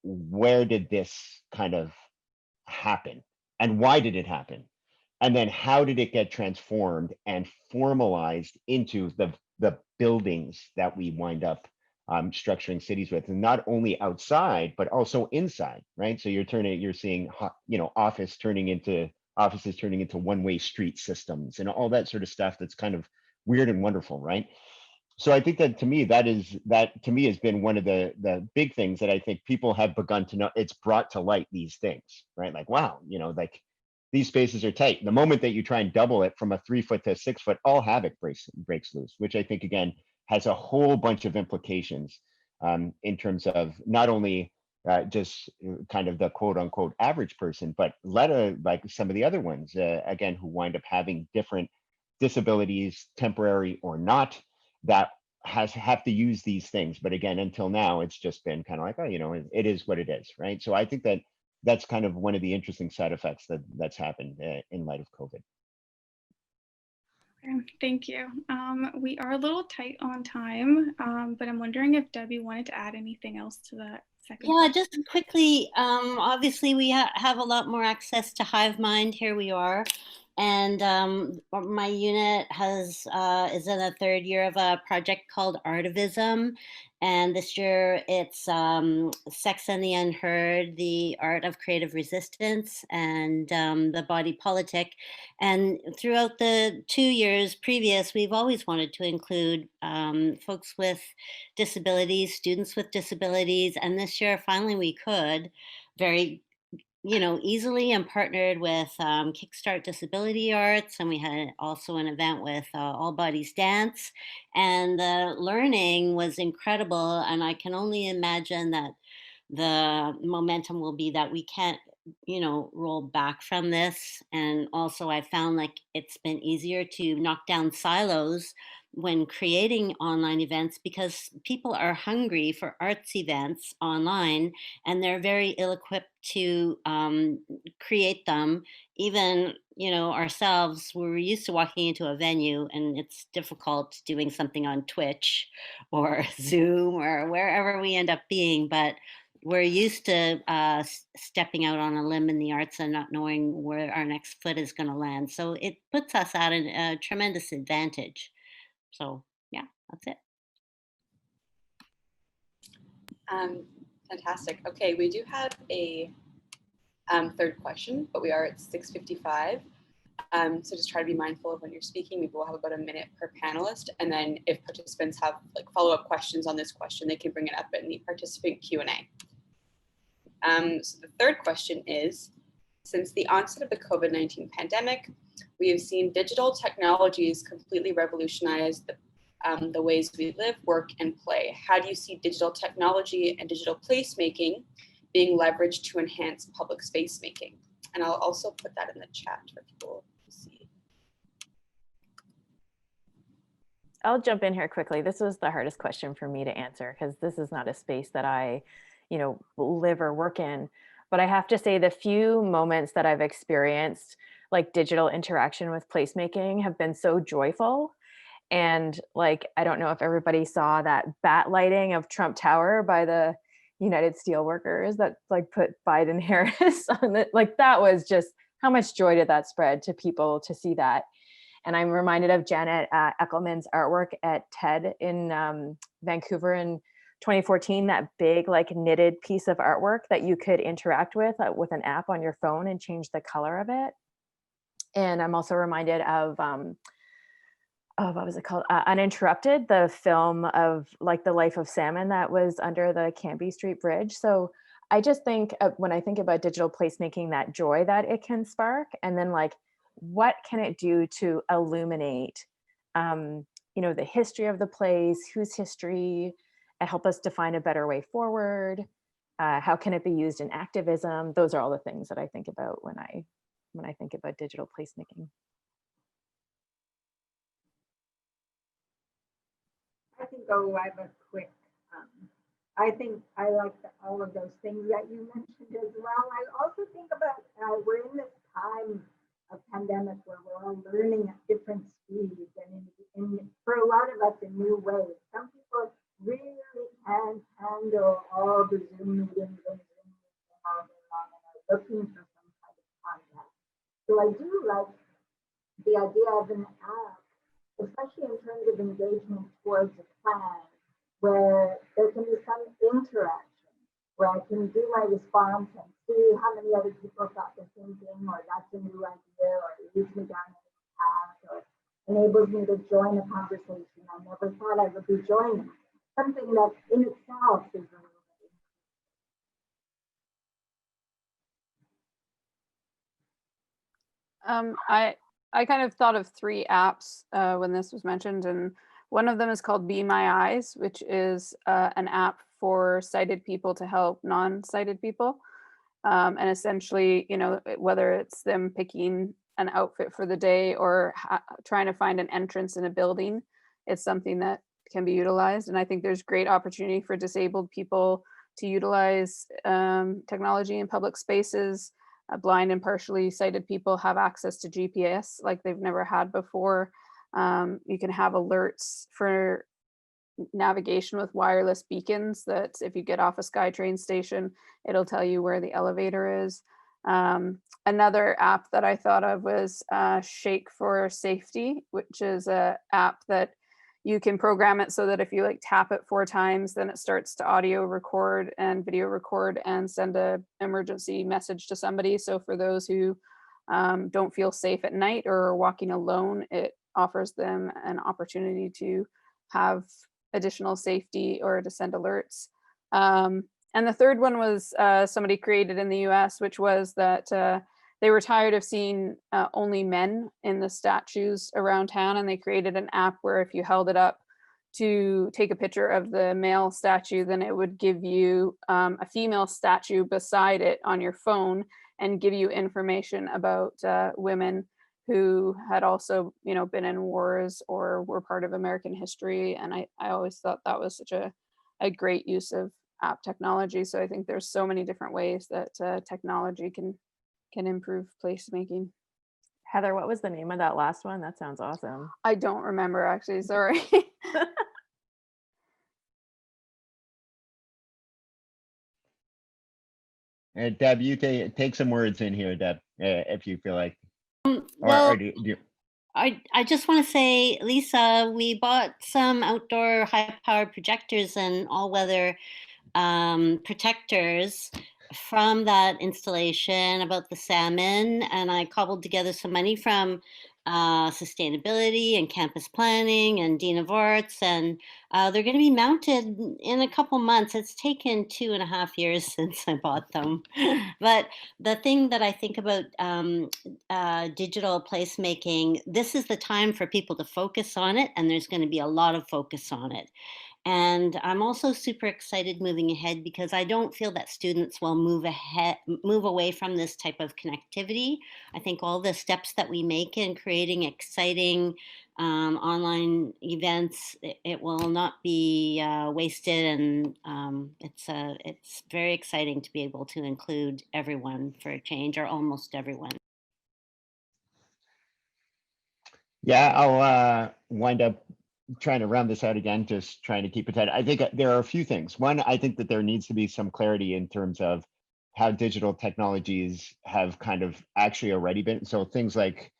where did this kind of happen and why did it happen? And then how did it get transformed and formalized into the buildings that we wind up structuring cities with, and not only outside, but also inside, right? So you're seeing, offices turning into one-way street systems and all that sort of stuff that's kind of weird and wonderful, right? So I think that to me has been one of the big things that I think people have begun to know. It's brought to light these things, right? Like, wow, like these spaces are tight. The moment that you try and double it from a 3 foot to 6 foot, all havoc breaks loose, which I think again has a whole bunch of implications in terms of not only just kind of the quote unquote average person, but like some of the other ones again who wind up having different disabilities, temporary or not, that have to use these things. But again, until now, it's just been kind of like, oh, it is what it is, right? So I think that that's kind of one of the interesting side effects that's happened in light of COVID. Okay, thank you. We are a little tight on time, but I'm wondering if Debbie wanted to add anything else to that second. Yeah, just quickly, obviously we have a lot more access to HiveMind. Here we are. And my unit is in the 3rd year of a project called Artivism. And this year it's Sex and the Unheard, the Art of Creative Resistance, and the Body Politic. And throughout the 2 years previous, we've always wanted to include folks with disabilities, students with disabilities. And this year, finally, we could very easily, and partnered with Kickstart Disability Arts. And we had also an event with All Bodies Dance. And the learning was incredible. And I can only imagine that the momentum will be that we can't, roll back from this. And also I found like it's been easier to knock down silos when creating online events, because people are hungry for arts events online, and they're very ill-equipped to create them. Even, you know, ourselves, we're used to walking into a venue, and it's difficult doing something on Twitch or Zoom or wherever we end up being, but we're used to stepping out on a limb in the arts and not knowing where our next foot is going to land. So it puts us at a tremendous advantage. So yeah, that's it. Fantastic. Okay, we do have a third question, but we are at 6:55. So just try to be mindful of when you're speaking. Maybe we'll have about a minute per panelist. And then if participants have like follow-up questions on this question, they can bring it up in the participant Q&A. So the third question is, since the onset of the COVID-19 pandemic, we have seen digital technologies completely revolutionize the ways we live, work, and play. How do you see digital technology and digital placemaking being leveraged to enhance public space making? And I'll also put that in the chat for people to see. I'll jump in here quickly. This was the hardest question for me to answer because this is not a space that I, you know, live or work in. But I have to say the few moments that I've experienced like digital interaction with placemaking have been so joyful. And like, I don't know if everybody saw that bat lighting of Trump Tower by the United Steelworkers that like put Biden Harris on it. Like that was just, how much joy did that spread to people to see that? And I'm reminded of Janet Eckelman's artwork at TED in Vancouver in 2014, that big like knitted piece of artwork that you could interact with an app on your phone and change the color of it. And I'm also reminded of what was it called? Uninterrupted, the film of like the life of salmon that was under the Cambie Street Bridge. So I just think when I think about digital placemaking, that joy that it can spark, and then like, what can it do to illuminate, you know, the history of the place, whose history, and help us define a better way forward. How can it be used in activism? Those are all the things that I think about when I think about digital placemaking. I can go. I have a quick. I think I like all of those things that you mentioned as well. I also think about we're in this time of pandemic where we're all learning at different speeds and for a lot of us in new ways. Some people really can't handle all the Zoom meetings and Zoom all day long and are looking for some kind of contact. So I do like the idea of an app, especially in terms of engagement towards a plan, where there can be some interaction, where I can do my response and see how many other people thought the same thing, or that's a new idea, or it leads me down a path, or enables me to join a conversation I never thought I would be joining. Something that in itself is a little bit. I kind of thought of 3 apps when this was mentioned, and one of them is called Be My Eyes, which is an app for sighted people to help non-sighted people. And essentially, you know, whether it's them picking an outfit for the day or trying to find an entrance in a building, it's something that can be utilized. And I think there's great opportunity for disabled people to utilize technology in public spaces. Blind and partially sighted people have access to GPS like they've never had before. You can have alerts for navigation with wireless beacons that if you get off a SkyTrain station, it'll tell you where the elevator is. Another app that I thought of was Shake for Safety, which is an app that you can program it so that if you like tap it 4 times, then it starts to audio record and video record and send an emergency message to somebody. So for those who don't feel safe at night or are walking alone, it offers them an opportunity to have additional safety or to send alerts. And the third one was somebody created in the US, which was that they were tired of seeing only men in the statues around town, and they created an app where if you held it up to take a picture of the male statue, then it would give you a female statue beside it on your phone and give you information about women who had also, you know, been in wars or were part of American history. And I always thought that was such a great use of app technology. So I think there's so many different ways that technology can improve placemaking. Heather, what was the name of that last one? That sounds awesome. I don't remember actually, sorry. Deb, you take some words in here, Deb, if you feel like. Well, or do you, I just want to say, Lisa, we bought some outdoor high-powered projectors and all-weather protectors from that installation about the salmon, and I cobbled together some money from sustainability and campus planning and Dean of Arts, and they're going to be mounted in a couple months. It's taken 2.5 years since I bought them. But the thing that I think about digital placemaking, this is the time for people to focus on it, and there's going to be a lot of focus on it. And I'm also super excited moving ahead because I don't feel that students will move away from this type of connectivity. I think all the steps that we make in creating exciting online events, it will not be wasted, and it's very exciting to be able to include everyone for a change, or almost everyone. Yeah, I'll wind up trying to round this out again, just trying to keep it tight. I think there are a few things. One, I think that there needs to be some clarity in terms of how digital technologies have kind of actually already been. So things like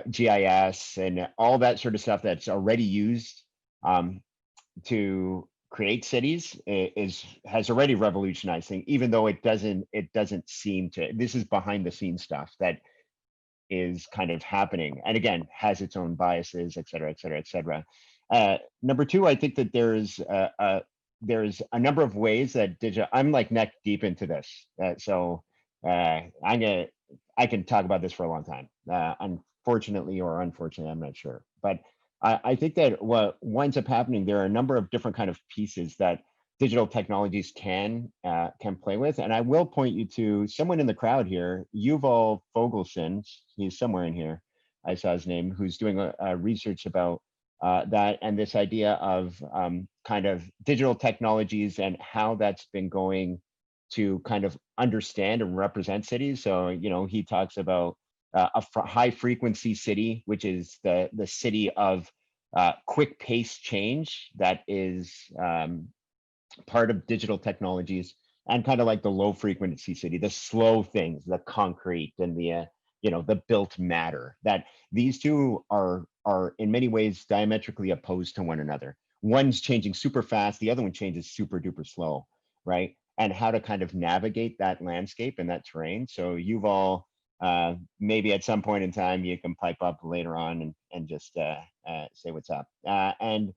GIS and all that sort of stuff that's already used to create cities has already revolutionized things, even though it doesn't seem to. This is behind the scenes stuff that is kind of happening, and again has its own biases, et cetera, et cetera, et cetera. Number two, I think that there's a number of ways that digital. I'm like neck deep into this, so I can talk about this for a long time. Unfortunately or unfortunately, I'm not sure, but I think that what winds up happening, there are a number of different kind of pieces that digital technologies can play with. And I will point you to someone in the crowd here, Yuval Fogelson. He's somewhere in here. I saw his name, who's doing a research about that and this idea of kind of digital technologies and how that's been going to kind of understand and represent cities. So, you know, he talks about a high frequency city, which is the city of quick pace change that is part of digital technologies, and kind of like the low frequency city, the slow things, the concrete and the the built matter. That these two are in many ways diametrically opposed to one another. One's changing super fast, the other one changes super duper slow, right? And how to kind of navigate that landscape and that terrain. So Yuval, maybe at some point in time you can pipe up later on and just say what's up. And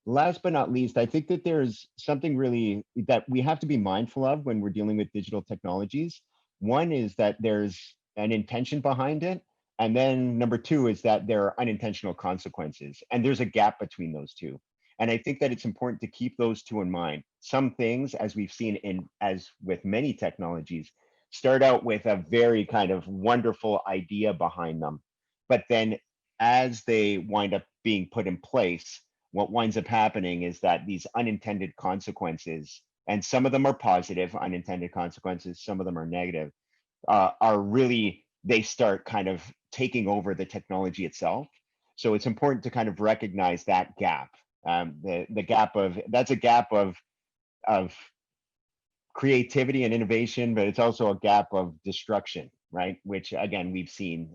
last but not least, I think that there's something really that we have to be mindful of when we're dealing with digital technologies. One is that there's an intention behind it. And then number two is that there are unintentional consequences. And there's a gap between those two. And I think that it's important to keep those two in mind. Some things, as we've seen as with many technologies, start out with a very kind of wonderful idea behind them. But then as they wind up being put in place, what winds up happening is that these unintended consequences, and some of them are positive unintended consequences, some of them are negative, are really, they start kind of taking over the technology itself. So it's important to kind of recognize that gap. The gap of, that's a gap of creativity and innovation, but it's also a gap of destruction, right? Which again, we've seen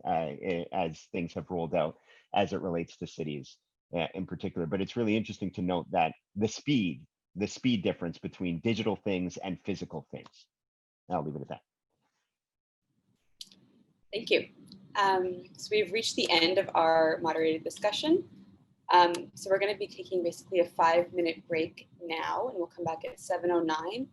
as things have rolled out as it relates to cities in particular. But it's really interesting to note that the speed difference between digital things and physical things. I'll leave it at that. Thank you. So we've reached the end of our moderated discussion. So we're going to be taking basically a 5-minute break now, and we'll come back at 7:09.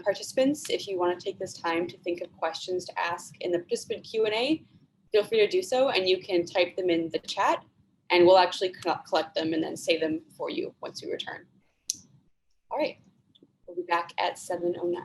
Participants, if you want to take this time to think of questions to ask in the participant Q&A, feel free to do so, and you can type them in the chat, and we'll actually collect them and then say them for you once we return. All right, we'll be back at 7:09.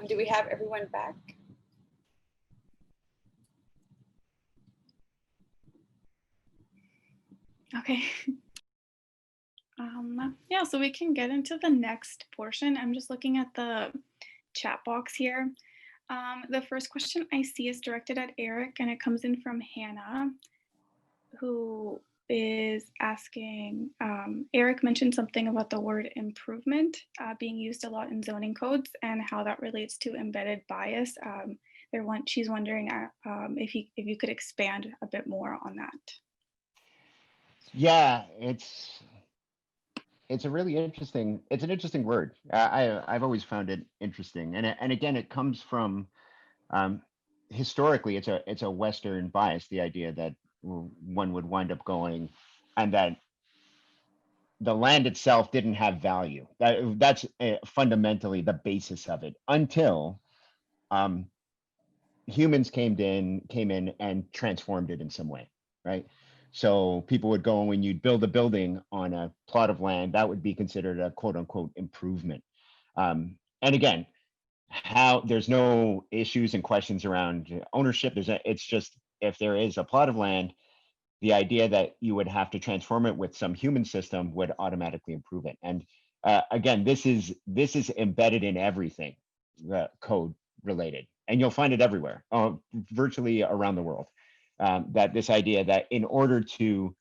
Do we have everyone back? Okay. Yeah, so we can get into the next portion. I'm just looking at the chat box here. The first question I see is directed at Eric, and it comes in from Hannah, who is asking, Eric mentioned something about the word improvement being used a lot in zoning codes and how that relates to embedded bias. She's wondering if you could expand a bit more on that. Yeah, it's a really interesting, it's an interesting word. I've always found it interesting, and again, it comes from historically, it's a Western bias, the idea that one would wind up going, and that the land itself didn't have value. That's fundamentally the basis of it, until humans came in and transformed it in some way, right? So people would go, and when you'd build a building on a plot of land, that would be considered a quote unquote improvement. And again, how there's no issues and questions around ownership. It's just, if there is a plot of land, the idea that you would have to transform it with some human system would automatically improve it. And again, this is embedded in everything code related, and you'll find it everywhere, virtually around the world. That this idea that in order to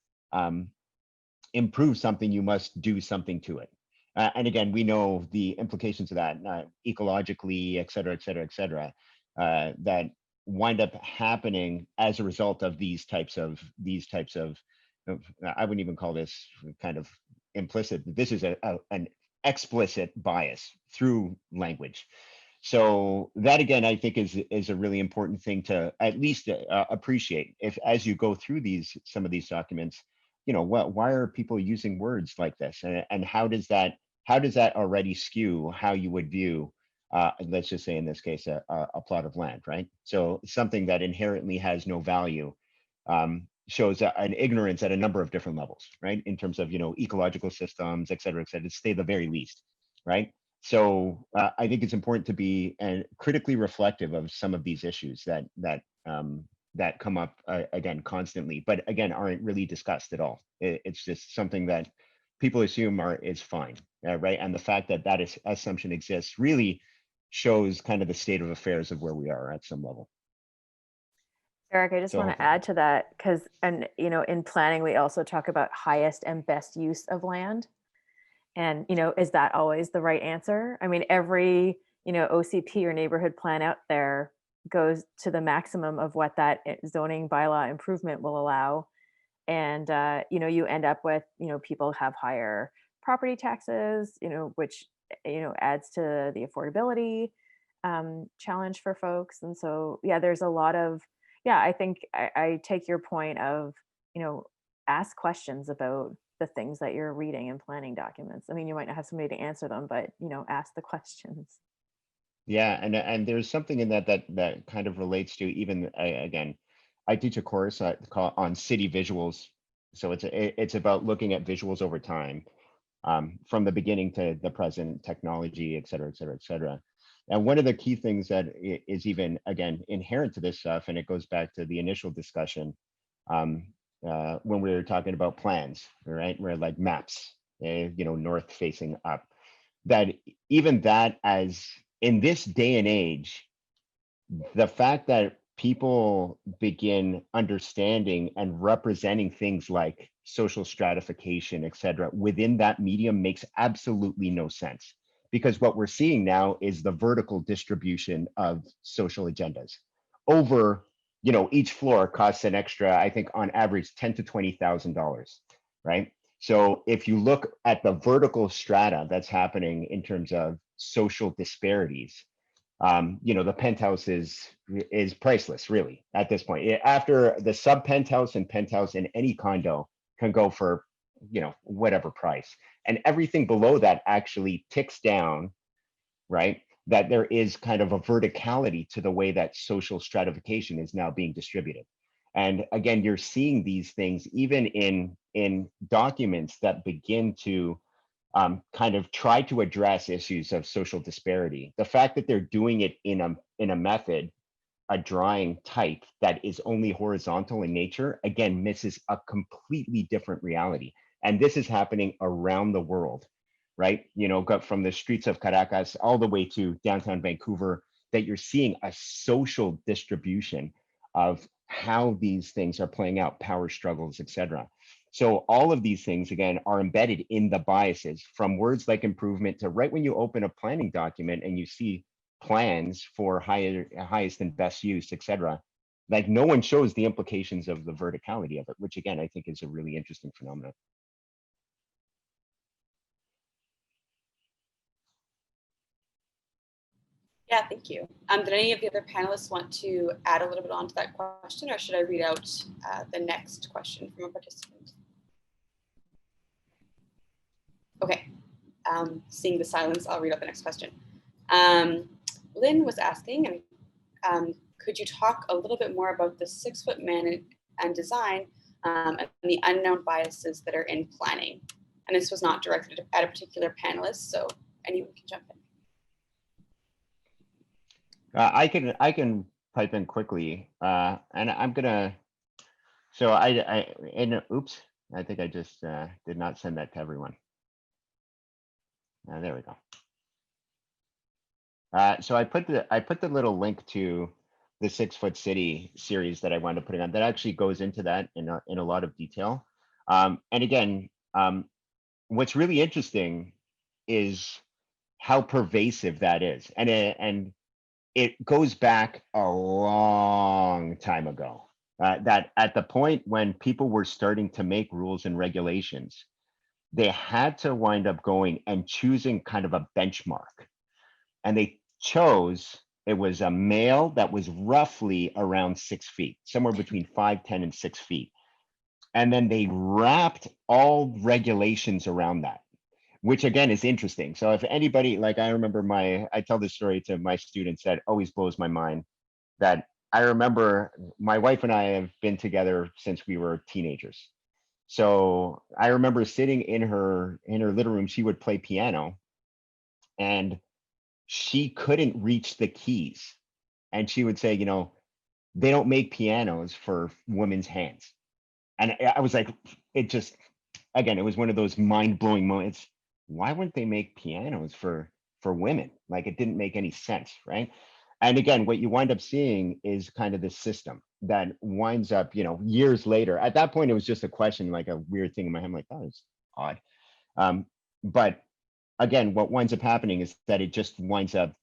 improve something, you must do something to it. And again, we know the implications of that ecologically, et cetera, et cetera, et cetera, that wind up happening as a result of these types of, I wouldn't even call this kind of implicit. This is an explicit bias through language. So that, again, I think is a really important thing to at least appreciate. If as you go through some of these documents, why are people using words like this, and how does that already skew how you would view, let's just say in this case, a plot of land, right? So something that inherently has no value shows an ignorance at a number of different levels, right? In terms of ecological systems, et cetera, to say the very least, right? So I think it's important to be critically reflective of some of these issues that come up again constantly, but again aren't really discussed at all. It's just something that people assume is fine, right? And the fact that assumption exists really shows kind of the state of affairs of where we are at some level. Eric, I just want to add to that, because in planning we also talk about highest and best use of land. And, is that always the right answer? I mean, every, OCP or neighborhood plan out there goes to the maximum of what that zoning bylaw improvement will allow. And, you end up with, people have higher property taxes, which, adds to the affordability challenge for folks. And so, yeah, there's a lot of, I think I take your point of, ask questions about the things that you're reading in planning documents. I mean, you might not have somebody to answer them, but ask the questions. Yeah, and there's something in that kind of relates to, even again, I teach a course on city visuals. So it's about looking at visuals over time, from the beginning to the present, technology, et cetera, et cetera, et cetera. And one of the key things that is even, again, inherent to this stuff, and it goes back to the initial discussion, when we were talking about plans, right? Where like maps, north facing up, that even that, as in this day and age, the fact that people begin understanding and representing things like social stratification, et cetera, within that medium makes absolutely no sense. Because what we're seeing now is the vertical distribution of social agendas over, each floor costs an extra, I think on average, $10,000 to $20,000, right? So if you look at the vertical strata that's happening in terms of social disparities, the penthouse is priceless, really, at this point. After the sub penthouse and penthouse in any condo can go for, whatever price, and everything below that actually ticks down, right? That there is kind of a verticality to the way that social stratification is now being distributed. And again, you're seeing these things even in documents that begin to kind of try to address issues of social disparity. The fact that they're doing it in a method, a drawing type that is only horizontal in nature, again, misses a completely different reality. And this is happening around the world, right? You know, got from the streets of Caracas all the way to downtown Vancouver, that you're seeing a social distribution of how these things are playing out, power struggles, etc. So all of these things, again, are embedded in the biases, from words like improvement to right when you open a planning document and you see plans for highest and best use, etc. Like, no one shows the implications of the verticality of it, which again, I think is a really interesting phenomenon. Yeah, thank you. Did any of the other panelists want to add a little bit onto that question, or should I read out the next question from a participant? Okay, seeing the silence, I'll read out the next question. Lynn was asking, could you talk a little bit more about the 6-foot man and design and the unknown biases that are in planning? And this was not directed at a particular panelist, so anyone can jump in. I can pipe in quickly, and I'm gonna. So oops, I think I just did not send that to everyone. There we go. So I put the little link to the 6-foot city series that I wanted to put on. That actually goes into that in a lot of detail. And again, what's really interesting is how pervasive that is, and it goes back a long time ago. That at the point when people were starting to make rules and regulations, they had to wind up going and choosing kind of a benchmark. And they chose, it was a male that was roughly around 6 feet, somewhere between 5'10" and 6 feet. And then they wrapped all regulations around that, which again is interesting. So if anybody, like, I remember I tell this story to my students that always blows my mind, that I remember my wife and I have been together since we were teenagers. So I remember sitting in her living room, she would play piano and she couldn't reach the keys. And she would say, you know, they don't make pianos for women's hands. And I was like, it just, again, it was one of those mind-blowing moments. Why wouldn't they make pianos for women? Like, it didn't make any sense, right? And again, what you wind up seeing is kind of this system that winds up, you know, years later. At that point, it was just a question, like a weird thing in my head. I'm like, oh, it's odd. But again, what winds up happening is that it just winds up,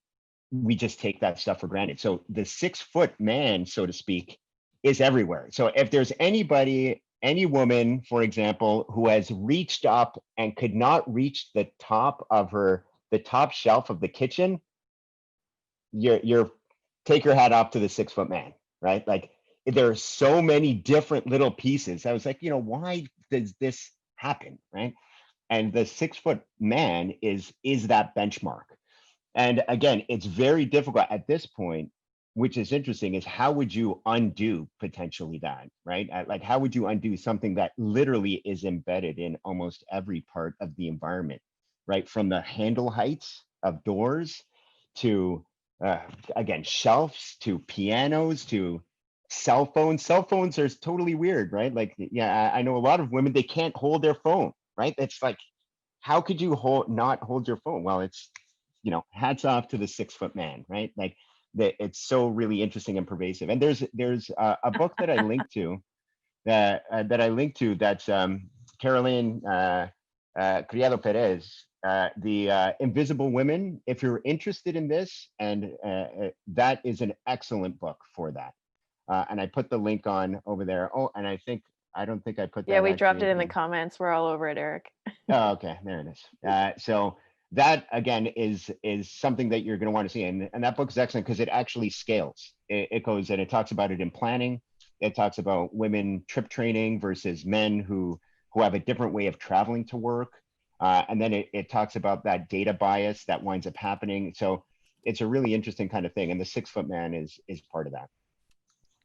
we just take that stuff for granted. So the 6-foot man, so to speak, is everywhere. So if there's anybody, any woman, for example, who has reached up and could not reach the top shelf of the kitchen, you're take your hat off to the 6-foot man, right? Like, there are so many different little pieces. I was like, you know, why does this happen, right? And the 6-foot man is that benchmark. And again, it's very difficult at this point, which is interesting, is how would you undo potentially that, right? Like, how would you undo something that literally is embedded in almost every part of the environment, right? From the handle heights of doors to, again, shelves, to pianos, to cell phones. Cell phones are totally weird, right? Like, yeah, I know a lot of women, they can't hold their phone, right? It's like, how could you not hold your phone? Well, it's, you know, hats off to the 6-foot man, right? Like, it's so really interesting and pervasive. And there's a book that I linked to that's Caroline Criado Perez, The Invisible Women. If you're interested in this, and that is an excellent book for that. And I put the link on over there. Oh, and I don't think I put that. Yeah, we dropped it in the comments. We're all over it, Eric. Oh, okay, there it is. So that again is something that you're going to want to see, and that book is excellent because it actually scales. It goes and it talks about it in planning. It talks about women trip training versus men who have a different way of traveling to work, and then it talks about that data bias that winds up happening. So it's a really interesting kind of thing, and the 6-foot man is part of that.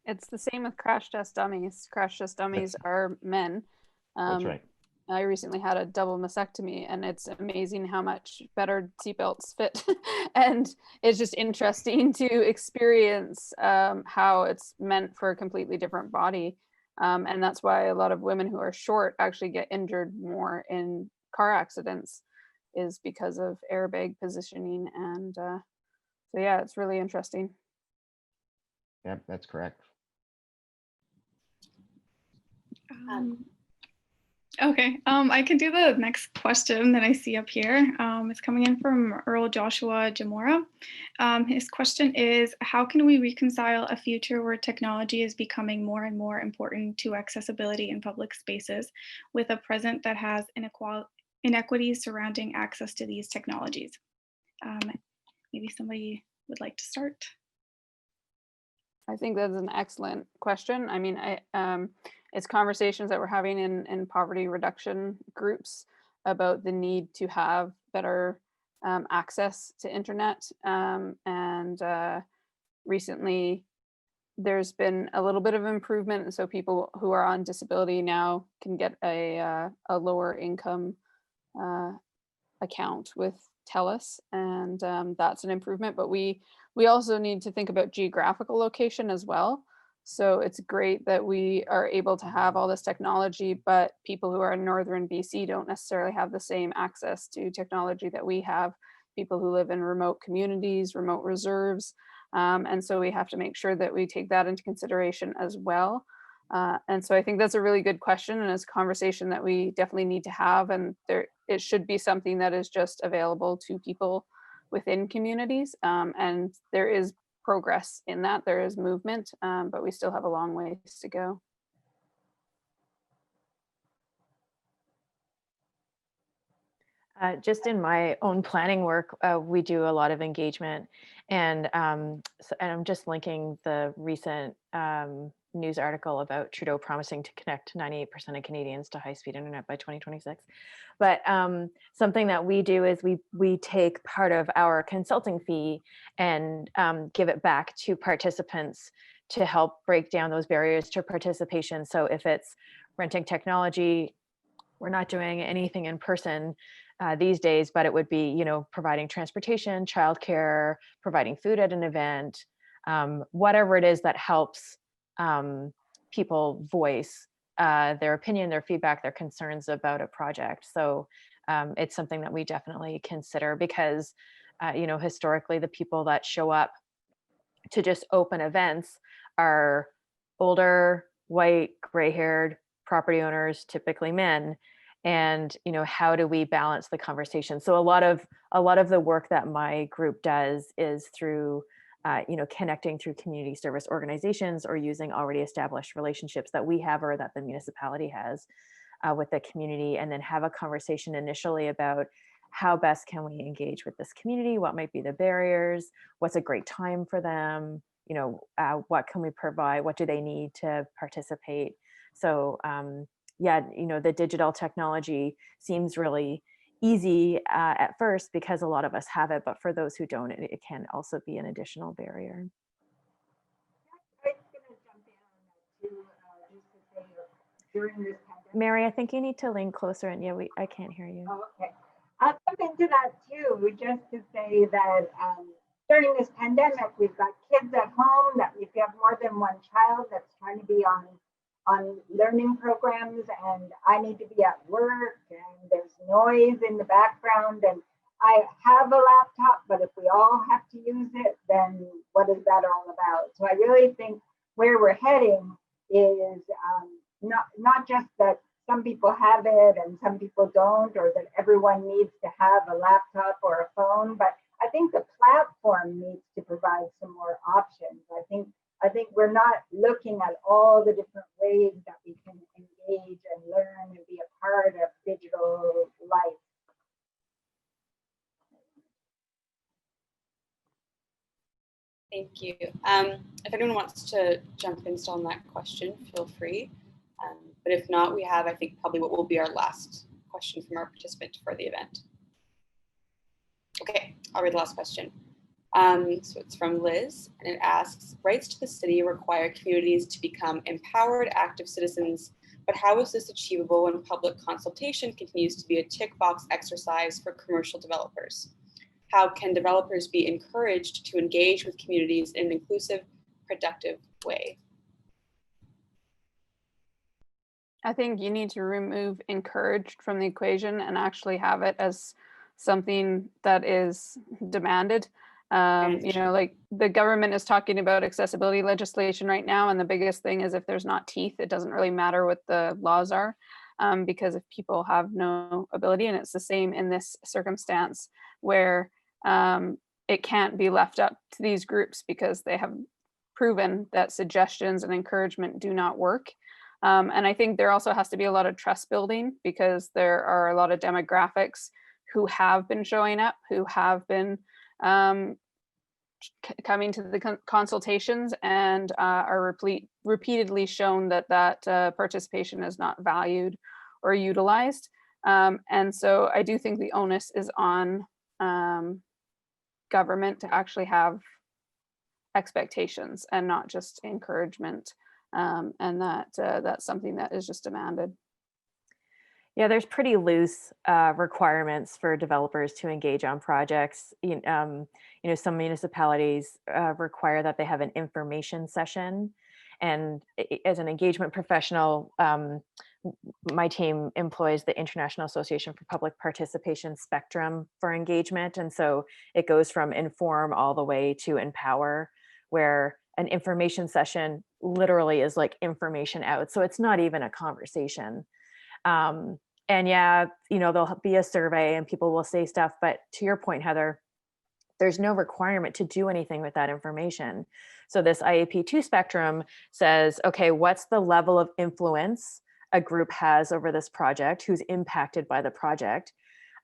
It's the same with crash test dummies. Crash test dummies are men. That's right. I recently had a double mastectomy, and it's amazing how much better seatbelts fit. And it's just interesting to experience how it's meant for a completely different body. And that's why a lot of women who are short actually get injured more in car accidents, is because of airbag positioning. And so yeah, it's really interesting. Yep, that's correct. Okay, I can do the next question that I see up here. It's coming in from Earl Joshua Jamora. His question is, how can we reconcile a future where technology is becoming more and more important to accessibility in public spaces with a present that has inequities surrounding access to these technologies? Maybe somebody would like to start. I think that's an excellent question. I mean, it's conversations that we're having in poverty reduction groups about the need to have better access to internet. And recently, there's been a little bit of improvement. And so people who are on disability now can get a lower income account with TELUS, and that's an improvement. But we also need to think about geographical location as well. So it's great that we are able to have all this technology, but people who are in northern BC don't necessarily have the same access to technology that we have. People who live in remote communities, remote reserves. And so we have to make sure that we take that into consideration as well. And so I think that's a really good question, and it's a conversation that we definitely need to have. And it should be something that is just available to people within communities. And there is progress in that, there is movement, but we still have a long ways to go. Just in my own planning work, we do a lot of engagement, and and I'm just linking the recent news article about Trudeau promising to connect 98% of Canadians to high-speed internet by 2026. But something that we do is we take part of our consulting fee and give it back to participants to help break down those barriers to participation. So if it's renting technology, we're not doing anything in person these days, but it would be, you know, providing transportation, childcare, providing food at an event, whatever it is that helps people voice their opinion, their feedback, their concerns about a project. So it's something that we definitely consider, because, you know, historically the people that show up to just open events are older, white, gray-haired property owners, typically men. And, you know, how do we balance the conversation? So a lot of the work that my group does is through, you know, connecting through community service organizations, or using already established relationships that we have or that the municipality has with the community, and then have a conversation initially about how best can we engage with this community, what might be the barriers, what's a great time for them, you know, what can we provide, what do they need to participate. So yeah, you know, the digital technology seems really easy at first because a lot of us have it, but for those who don't, it can also be an additional barrier. I'm going to jump in on that too, just to say during this pandemic. Mary, I think you need to lean closer, and yeah, I can't hear you. Oh, okay. I'll jump into that too, just to say that during this pandemic, we've got kids at home, that if you have more than one child that's trying to be on learning programs, and I need to be at work, and there's noise in the background, and I have a laptop, but if we all have to use it, then what is that all about? So I really think where we're heading is not just that some people have it and some people don't, or that everyone needs to have a laptop or a phone, but I think the platform needs to provide some more options. I think we're not looking at all the different ways that we can engage and learn and be a part of digital life. Thank you. If anyone wants to jump in still on that question, feel free. But if not, we have, I think, probably what will be our last question from our participant for the event. Okay, I'll read the last question. So it's from Liz, and it asks, rights to the city require communities to become empowered, active citizens But how is this achievable when public consultation continues to be a tick box exercise for commercial developers? How can developers be encouraged to engage with communities in an inclusive, productive way? I think you need to remove encouraged from the equation and actually have it as something that is demanded. You know, like the government is talking about accessibility legislation right now, and the biggest thing is if there's not teeth, it doesn't really matter what the laws are, because if people have no ability, and it's the same in this circumstance where it can't be left up to these groups because they have proven that suggestions and encouragement do not work. And I think there also has to be a lot of trust building, because there are a lot of demographics who have been showing up, who have been coming to the consultations and are repeatedly shown that participation is not valued or utilized. And so I do think the onus is on government to actually have expectations and not just encouragement. And that's something that is just demanded. Yeah, there's pretty loose requirements for developers to engage on projects. You know, some municipalities require that they have an information session. And as an engagement professional, my team employs the International Association for Public Participation spectrum for engagement. And so it goes from inform all the way to empower, where an information session literally is like information out. So it's not even a conversation. And yeah, you know, there'll be a survey and people will say stuff, but to your point, Heather, there's no requirement to do anything with that information. So this IAP2 spectrum says, okay, what's the level of influence a group has over this project, who's impacted by the project?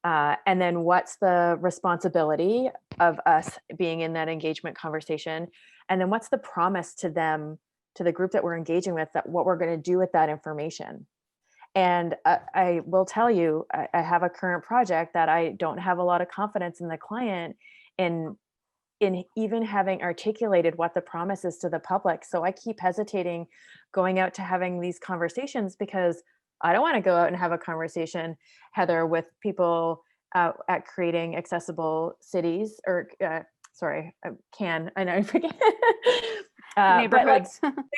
And then what's the responsibility of us being in that engagement conversation? And then what's the promise to them, to the group that we're engaging with, that what we're going to do with that information? And I will tell you, I have a current project that I don't have a lot of confidence in the client in even having articulated what the promise is to the public. So I keep hesitating going out to having these conversations, because I don't want to go out and have a conversation, Heather, with people at creating accessible cities, or sorry, I forget. Neighborhoods. But like,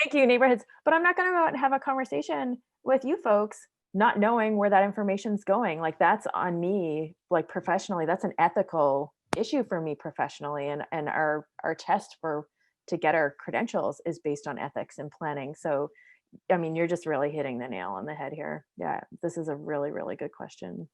thank you, neighborhoods. But I'm not going to go out and have a conversation with you folks, not knowing where that information's going. Like, that's on me, like professionally, that's an ethical issue for me professionally. And our test to get our credentials is based on ethics and planning. So, I mean, you're just really hitting the nail on the head here. Yeah, this is a really, really good question.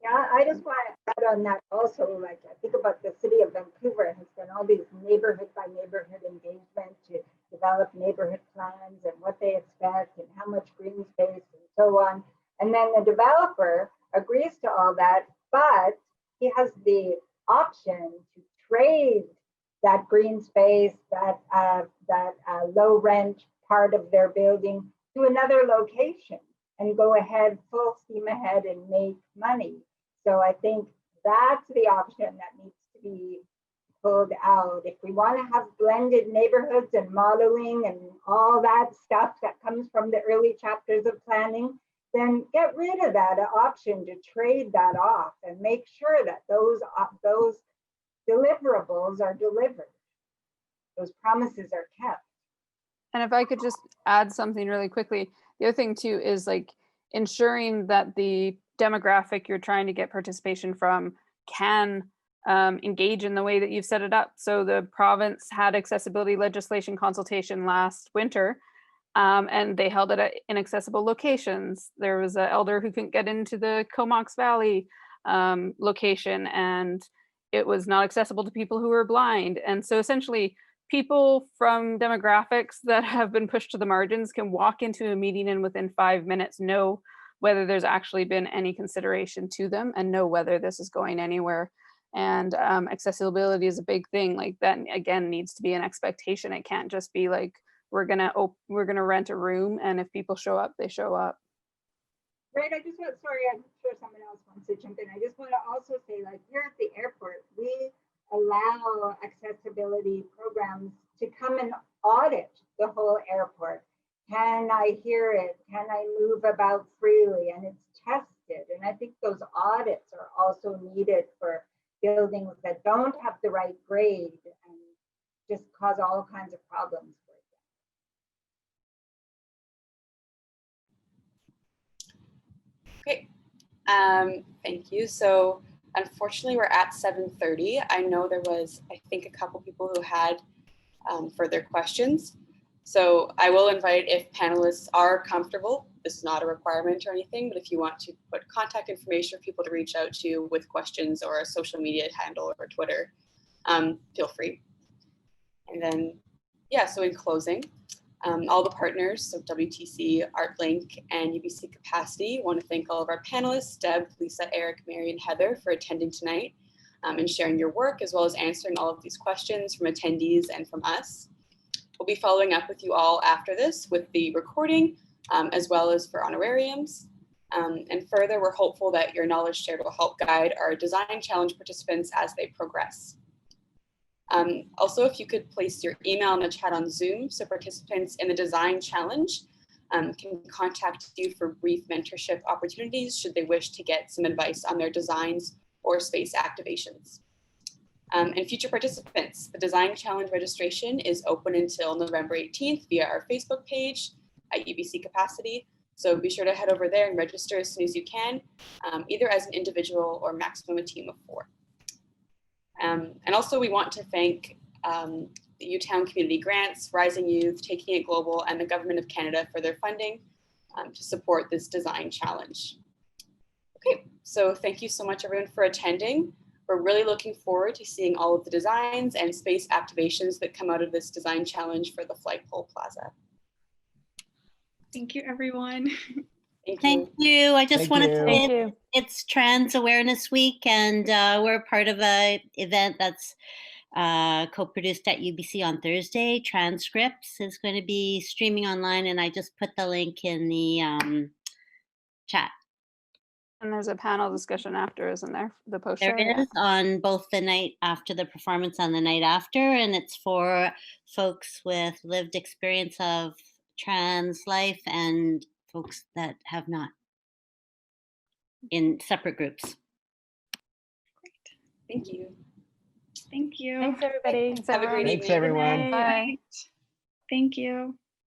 Yeah, I just want to add on that also, like, I think about the city of Vancouver has done all these neighborhood by neighborhood engagement to develop neighborhood plans and what they expect and how much green space and so on. And then the developer agrees to all that, but he has the option to trade that green space, that low rent part of their building to another location and go ahead, full steam ahead, and make money. So I think that's the option that needs to be pulled out. If we want to have blended neighborhoods and modeling and all that stuff that comes from the early chapters of planning, then get rid of that option to trade that off and make sure that those deliverables are delivered. Those promises are kept. And if I could just add something really quickly, the other thing too is like ensuring that the demographic you're trying to get participation from can engage in the way that you've set it up. So the province had accessibility legislation consultation last winter, and they held it at inaccessible locations. There was an elder who couldn't get into the Comox Valley location, and it was not accessible to people who were blind. And so essentially, people from demographics that have been pushed to the margins can walk into a meeting and within 5 minutes know whether there's actually been any consideration to them and know whether this is going anywhere. And accessibility is a big thing. Like, that again needs to be an expectation. It can't just be like, we're gonna rent a room, and if people show up, they show up. Right, I just want, sorry, I'm sure someone else wants to jump in. I just want to also say, like, here at the airport, we allow accessibility programs to come and audit the whole airport. Can I hear it? Can I move about freely? And it's tested. And I think those audits are also needed for buildings that don't have the right grade and just cause all kinds of problems. Okay, thank you. So unfortunately, we're at 7:30. I know there was, I think, a couple people who had further questions. So I will invite, if panelists are comfortable, this is not a requirement or anything, but if you want to put contact information for people to reach out to with questions or a social media handle or Twitter, feel free. And then, yeah, so in closing, all the partners, so WTC, ArtLink, and UBC Capacity, want to thank all of our panelists, Deb, Lisa, Eric, Mary, and Heather, for attending tonight and sharing your work, as well as answering all of these questions from attendees and from us. We'll be following up with you all after this with the recording, as well as for honorariums. And further, we're hopeful that your knowledge shared will help guide our design challenge participants as they progress. Also, if you could place your email in the chat on Zoom, so participants in the design challenge can contact you for brief mentorship opportunities should they wish to get some advice on their designs or space activations. And future participants, the design challenge registration is open until November 18th via our Facebook page at UBC Capacity. So be sure to head over there and register as soon as you can, either as an individual or maximum a team of 4. And also we want to thank the UTown Community Grants, Rising Youth, Taking It Global, and the Government of Canada for their funding to support this design challenge. Okay, so thank you so much everyone for attending. We're really looking forward to seeing all of the designs and space activations that come out of this design challenge for the Flagpole Plaza. Thank you, everyone. Thank you. I just Thank want to you. say Thank you. it's Trans Awareness Week, and we're part of an event that's co-produced at UBC on Thursday. Transcripts is going to be streaming online, and I just put the link in the chat. And there's a panel discussion after, isn't there? The post show. There is on both the night after the performance and the night after, and it's for folks with lived experience of trans life and folks that have not, in separate groups. Thank you. Thank you. Thanks, everybody. Thanks, Have a great everyone. Thanks, evening. everyone. Bye. Thank you.